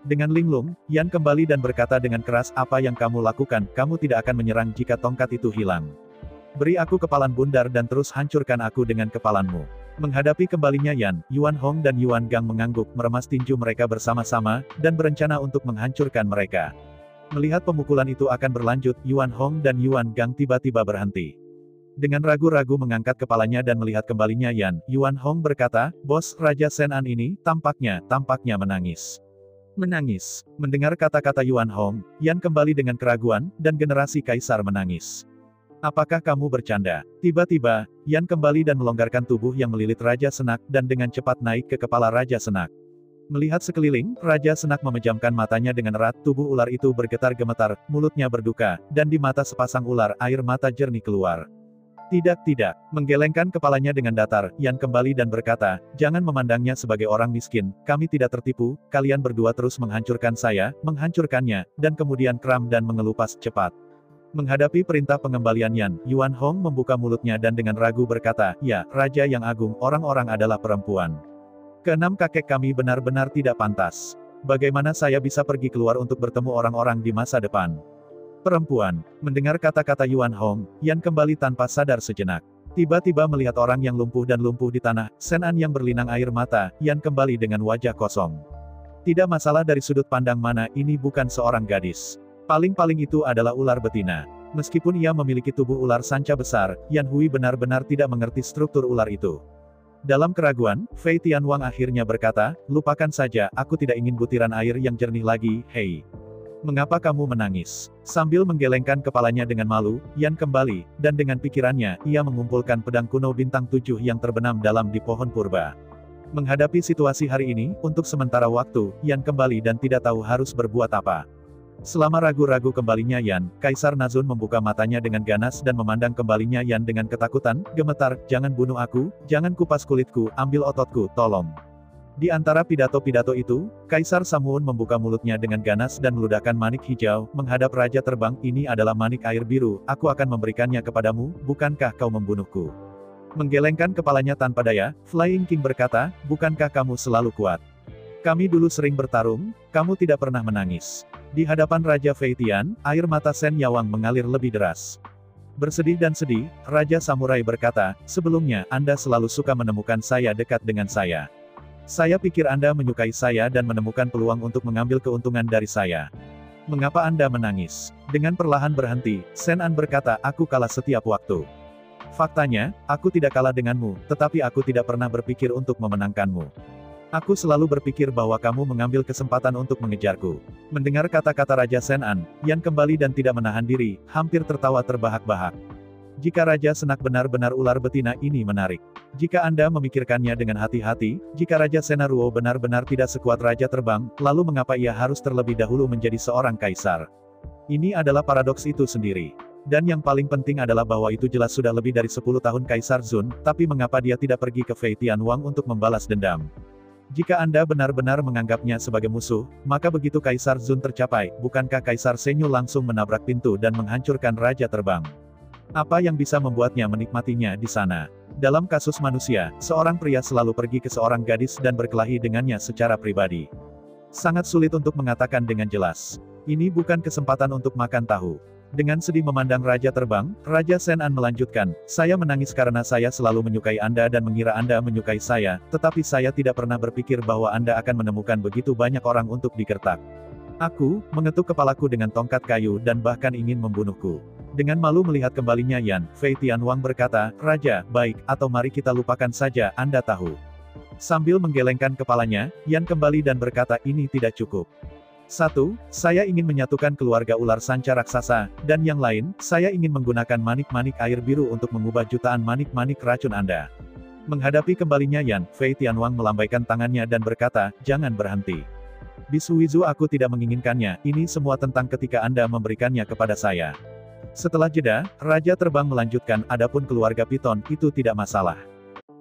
Dengan linglung, Yan kembali dan berkata dengan keras, "Apa yang kamu lakukan, kamu tidak akan menyerang jika tongkat itu hilang. Beri aku kepalan bundar dan terus hancurkan aku dengan kepalanmu." Menghadapi kembalinya Yan, Yuan Hong dan Yuan Gang mengangguk, meremas tinju mereka bersama-sama, dan berencana untuk menghancurkan mereka. Melihat pemukulan itu akan berlanjut, Yuan Hong dan Yuan Gang tiba-tiba berhenti. Dengan ragu-ragu mengangkat kepalanya dan melihat kembalinya Yan, Yuan Hong berkata, "Bos, Raja Sen-an ini, tampaknya menangis." Menangis. Mendengar kata-kata Yuan Hong, Yan kembali dengan keraguan, dan generasi kaisar menangis. "Apakah kamu bercanda?" Tiba-tiba, Yan kembali dan melonggarkan tubuh yang melilit Raja Senak, dan dengan cepat naik ke kepala Raja Senak. Melihat sekeliling, Raja Senak memejamkan matanya dengan erat, tubuh ular itu bergetar-gemetar, mulutnya berduka, dan di mata sepasang ular, air mata jernih keluar. Tidak. Menggelengkan kepalanya dengan datar, Yan kembali dan berkata, "Jangan memandangnya sebagai orang miskin, kami tidak tertipu, kalian berdua terus menghancurkan saya, menghancurkannya, dan kemudian kram dan mengelupas cepat." Menghadapi perintah pengembalian Yan, Yuan Hong membuka mulutnya dan dengan ragu berkata, "Ya, Raja yang Agung, orang-orang adalah perempuan. Keenam kakek kami benar-benar tidak pantas. Bagaimana saya bisa pergi keluar untuk bertemu orang-orang di masa depan?" Perempuan. Mendengar kata-kata Yuan Hong, Yan kembali tanpa sadar sejenak. Tiba-tiba melihat orang yang lumpuh di tanah, Sen-an yang berlinang air mata, Yan kembali dengan wajah kosong. Tidak masalah dari sudut pandang mana, ini bukan seorang gadis. Paling-paling itu adalah ular betina. Meskipun ia memiliki tubuh ular sanca besar, Yan Hui benar-benar tidak mengerti struktur ular itu. Dalam keraguan, Fei Tianwang akhirnya berkata, lupakan saja, aku tidak ingin butiran air yang jernih lagi, hei. Mengapa kamu menangis? Sambil menggelengkan kepalanya dengan malu, Yan kembali, dan dengan pikirannya, ia mengumpulkan pedang kuno bintang 7 yang terbenam dalam di pohon purba. Menghadapi situasi hari ini, untuk sementara waktu, Yan kembali dan tidak tahu harus berbuat apa. Selama ragu-ragu kembalinya Yan, Kaisar Nazun membuka matanya dengan ganas dan memandang kembalinya Yan dengan ketakutan, gemetar, jangan bunuh aku, jangan kupas kulitku, ambil ototku, tolong. Di antara pidato-pidato itu, Kaisar Samuun membuka mulutnya dengan ganas dan meludahkan manik hijau, menghadap Raja Terbang, ini adalah manik air biru, aku akan memberikannya kepadamu, bukankah kau membunuhku? Menggelengkan kepalanya tanpa daya, Flying King berkata, bukankah kamu selalu kuat? Kami dulu sering bertarung, kamu tidak pernah menangis. Di hadapan Raja Fei Tian, air mata Shen Yawang mengalir lebih deras. Bersedih dan sedih, Raja Samurai berkata, sebelumnya, Anda selalu suka menemukan saya dekat dengan saya. Saya pikir Anda menyukai saya dan menemukan peluang untuk mengambil keuntungan dari saya. Mengapa Anda menangis? Dengan perlahan berhenti, Shen An berkata, aku kalah setiap waktu. Faktanya, aku tidak kalah denganmu, tetapi aku tidak pernah berpikir untuk memenangkanmu. Aku selalu berpikir bahwa kamu mengambil kesempatan untuk mengejarku. Mendengar kata-kata Raja Shen An, Yan kembali dan tidak menahan diri, hampir tertawa terbahak-bahak. Jika Raja Senak benar-benar ular betina ini menarik. Jika Anda memikirkannya dengan hati-hati, jika Raja Senaruo benar-benar tidak sekuat Raja Terbang, lalu mengapa ia harus terlebih dahulu menjadi seorang kaisar? Ini adalah paradoks itu sendiri. Dan yang paling penting adalah bahwa itu jelas sudah lebih dari 10 tahun Kaisar Zun, tapi mengapa dia tidak pergi ke Fei Tianwang untuk membalas dendam? Jika Anda benar-benar menganggapnya sebagai musuh, maka begitu Kaisar Zun tercapai, bukankah Kaisar Senyu langsung menabrak pintu dan menghancurkan Raja Terbang? Apa yang bisa membuatnya menikmatinya di sana? Dalam kasus manusia, seorang pria selalu pergi ke seorang gadis dan berkelahi dengannya secara pribadi. Sangat sulit untuk mengatakan dengan jelas. Ini bukan kesempatan untuk makan tahu. Dengan sedih memandang Raja Terbang, Raja Shen An melanjutkan, saya menangis karena saya selalu menyukai Anda dan mengira Anda menyukai saya, tetapi saya tidak pernah berpikir bahwa Anda akan menemukan begitu banyak orang untuk digertak. Aku, mengetuk kepalaku dengan tongkat kayu dan bahkan ingin membunuhku. Dengan malu melihat kembalinya Yan, Fei Tianwang berkata, Raja, baik, atau mari kita lupakan saja, Anda tahu. Sambil menggelengkan kepalanya, Yan kembali dan berkata, ini tidak cukup. 1. Saya ingin menyatukan keluarga ular sanca raksasa, dan yang lain, saya ingin menggunakan manik-manik air biru untuk mengubah jutaan manik-manik racun Anda. Menghadapi kembalinya Yan, Fei Tianwang melambaikan tangannya dan berkata, jangan berhenti. Bisuizu aku tidak menginginkannya, ini semua tentang ketika Anda memberikannya kepada saya. Setelah jeda, Raja Terbang melanjutkan, adapun keluarga Piton, itu tidak masalah.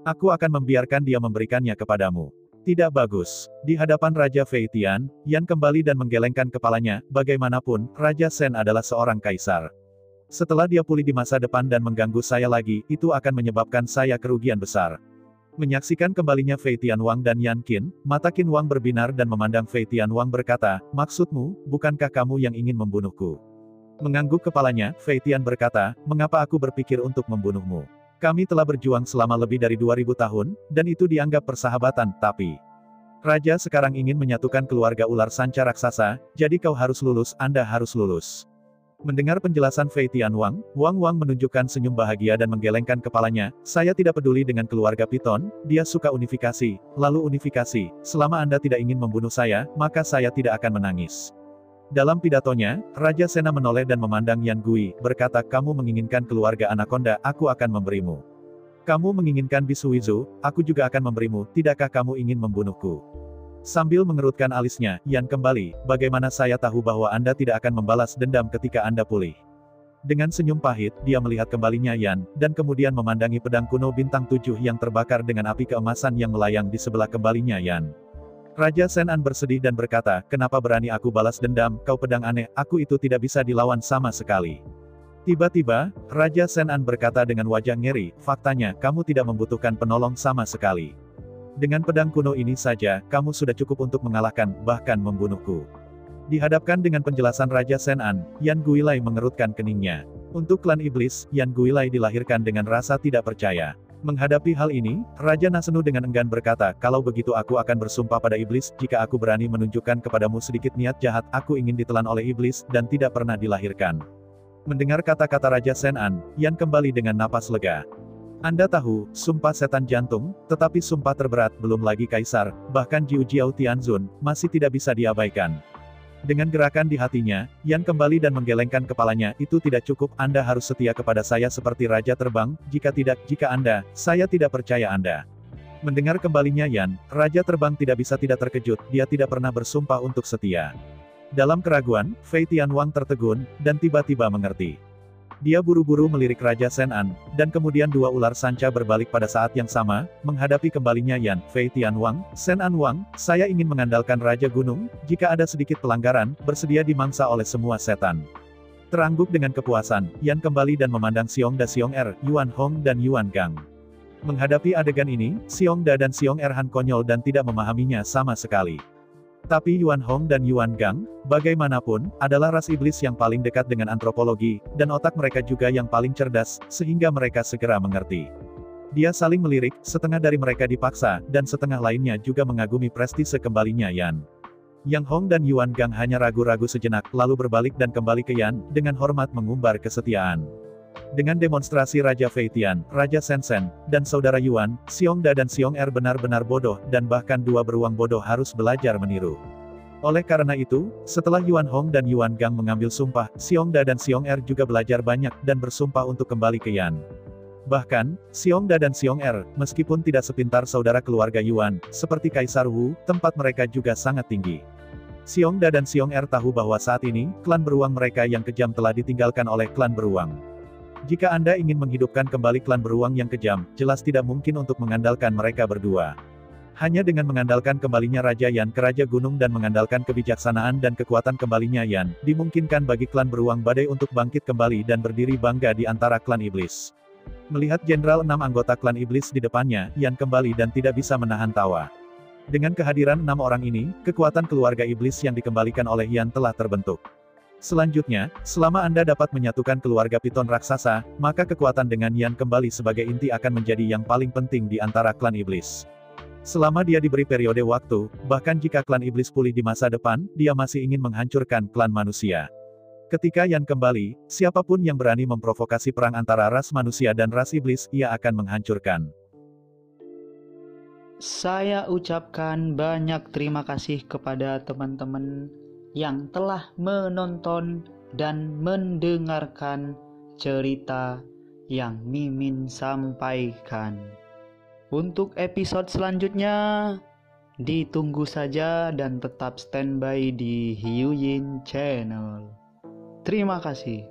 Aku akan membiarkan dia memberikannya kepadamu. Tidak bagus. Di hadapan Raja Fei Tian, Yan kembali dan menggelengkan kepalanya, bagaimanapun, Raja Shen adalah seorang kaisar. Setelah dia pulih di masa depan dan mengganggu saya lagi, itu akan menyebabkan saya kerugian besar. Menyaksikan kembalinya Fei Tianwang dan Yan Qin, mata Qin Wang berbinar dan memandang Fei Tianwang berkata, maksudmu, bukankah kamu yang ingin membunuhku? Mengangguk kepalanya, Fei Tian berkata, mengapa aku berpikir untuk membunuhmu? Kami telah berjuang selama lebih dari 2000 tahun, dan itu dianggap persahabatan, tapi... Raja sekarang ingin menyatukan keluarga ular sanca raksasa, jadi kau harus lulus, Anda harus lulus. Mendengar penjelasan Fei Tianwang, Wang menunjukkan senyum bahagia dan menggelengkan kepalanya, saya tidak peduli dengan keluarga Piton, dia suka unifikasi, lalu unifikasi, selama Anda tidak ingin membunuh saya, maka saya tidak akan menangis. Dalam pidatonya, Raja Sena menoleh dan memandang Yan Gui, berkata, kamu menginginkan keluarga Anaconda, aku akan memberimu. Kamu menginginkan Bisuizu, aku juga akan memberimu, tidakkah kamu ingin membunuhku? Sambil mengerutkan alisnya, Yan kembali, bagaimana saya tahu bahwa Anda tidak akan membalas dendam ketika Anda pulih? Dengan senyum pahit, dia melihat kembalinya Yan, dan kemudian memandangi pedang kuno bintang 7 yang terbakar dengan api keemasan yang melayang di sebelah kembalinya Yan. Raja Shen An bersedih dan berkata, kenapa berani aku balas dendam, kau pedang aneh, aku itu tidak bisa dilawan sama sekali. Tiba-tiba, Raja Shen An berkata dengan wajah ngeri, faktanya, kamu tidak membutuhkan penolong sama sekali. Dengan pedang kuno ini saja, kamu sudah cukup untuk mengalahkan, bahkan membunuhku. Dihadapkan dengan penjelasan Raja Shen An, Yan Guilai mengerutkan keningnya. Untuk klan iblis, Yan Guilai dilahirkan dengan rasa tidak percaya. Menghadapi hal ini, Raja Nasenu dengan enggan berkata, kalau begitu aku akan bersumpah pada iblis, jika aku berani menunjukkan kepadamu sedikit niat jahat, aku ingin ditelan oleh iblis, dan tidak pernah dilahirkan. Mendengar kata-kata Raja Sen-an, Yan kembali dengan napas lega. Anda tahu, sumpah setan jantung, tetapi sumpah terberat belum lagi kaisar, bahkan Jiu Jiao Tianzun, masih tidak bisa diabaikan. Dengan gerakan di hatinya, Yan kembali dan menggelengkan kepalanya, itu tidak cukup, Anda harus setia kepada saya seperti Raja Terbang, jika tidak, jika Anda, saya tidak percaya Anda. Mendengar kembalinya Yan, Raja Terbang tidak bisa tidak terkejut, dia tidak pernah bersumpah untuk setia. Dalam keraguan, Fei Tianwang tertegun, dan tiba-tiba mengerti. Dia buru-buru melirik Raja Sen-an, dan kemudian dua ular sanca berbalik pada saat yang sama, menghadapi kembalinya Yan, Fei Tianwang, Sen-an Wang, saya ingin mengandalkan Raja Gunung, jika ada sedikit pelanggaran, bersedia dimangsa oleh semua setan. Terangguk dengan kepuasan, Yan kembali dan memandang Xiongda Xiong-er, Yuan Hong dan Yuan Gang. Menghadapi adegan ini, Xiongda dan Xiong-er Han konyol dan tidak memahaminya sama sekali. Tapi Yuan Hong dan Yuan Gang, bagaimanapun, adalah ras iblis yang paling dekat dengan antropologi, dan otak mereka juga yang paling cerdas, sehingga mereka segera mengerti. Dia saling melirik, setengah dari mereka dipaksa, dan setengah lainnya juga mengagumi prestise kembalinya Yan. Yang Hong dan Yuan Gang hanya ragu-ragu sejenak, lalu berbalik dan kembali ke Yan, dengan hormat mengumbar kesetiaan. Dengan demonstrasi Raja Fei Tian, Raja Sen-sen, dan Saudara Yuan, Xiongda dan Xiong-er benar-benar bodoh, dan bahkan dua beruang bodoh harus belajar meniru. Oleh karena itu, setelah Yuan Hong dan Yuan Gang mengambil sumpah, Xiongda dan Xiong-er juga belajar banyak, dan bersumpah untuk kembali ke Yan. Bahkan, Xiongda dan Xiong-er, meskipun tidak sepintar saudara keluarga Yuan, seperti Kaisar Wu, tempat mereka juga sangat tinggi. Xiongda dan Xiong-er tahu bahwa saat ini, klan beruang mereka yang kejam telah ditinggalkan oleh klan beruang. Jika Anda ingin menghidupkan kembali klan beruang yang kejam, jelas tidak mungkin untuk mengandalkan mereka berdua. Hanya dengan mengandalkan kembalinya Raja Yan ke Raja Gunung dan mengandalkan kebijaksanaan dan kekuatan kembalinya Yan, dimungkinkan bagi klan beruang badai untuk bangkit kembali dan berdiri bangga di antara klan iblis. Melihat Jenderal 6 anggota klan iblis di depannya, Yan kembali dan tidak bisa menahan tawa. Dengan kehadiran 6 orang ini, kekuatan keluarga iblis yang dikembalikan oleh Yan telah terbentuk. Selanjutnya, selama Anda dapat menyatukan keluarga piton raksasa, maka kekuatan dengan Yan kembali sebagai inti akan menjadi yang paling penting di antara klan iblis. Selama dia diberi periode waktu, bahkan jika klan iblis pulih di masa depan, dia masih ingin menghancurkan klan manusia. Ketika Yan kembali, siapapun yang berani memprovokasi perang antara ras manusia dan ras iblis, ia akan menghancurkan. Saya ucapkan banyak terima kasih kepada teman-teman yang telah menonton dan mendengarkan cerita yang Mimin sampaikan. Untuk episode selanjutnya, ditunggu saja dan tetap standby di Hiu Yin Channel. Terima kasih.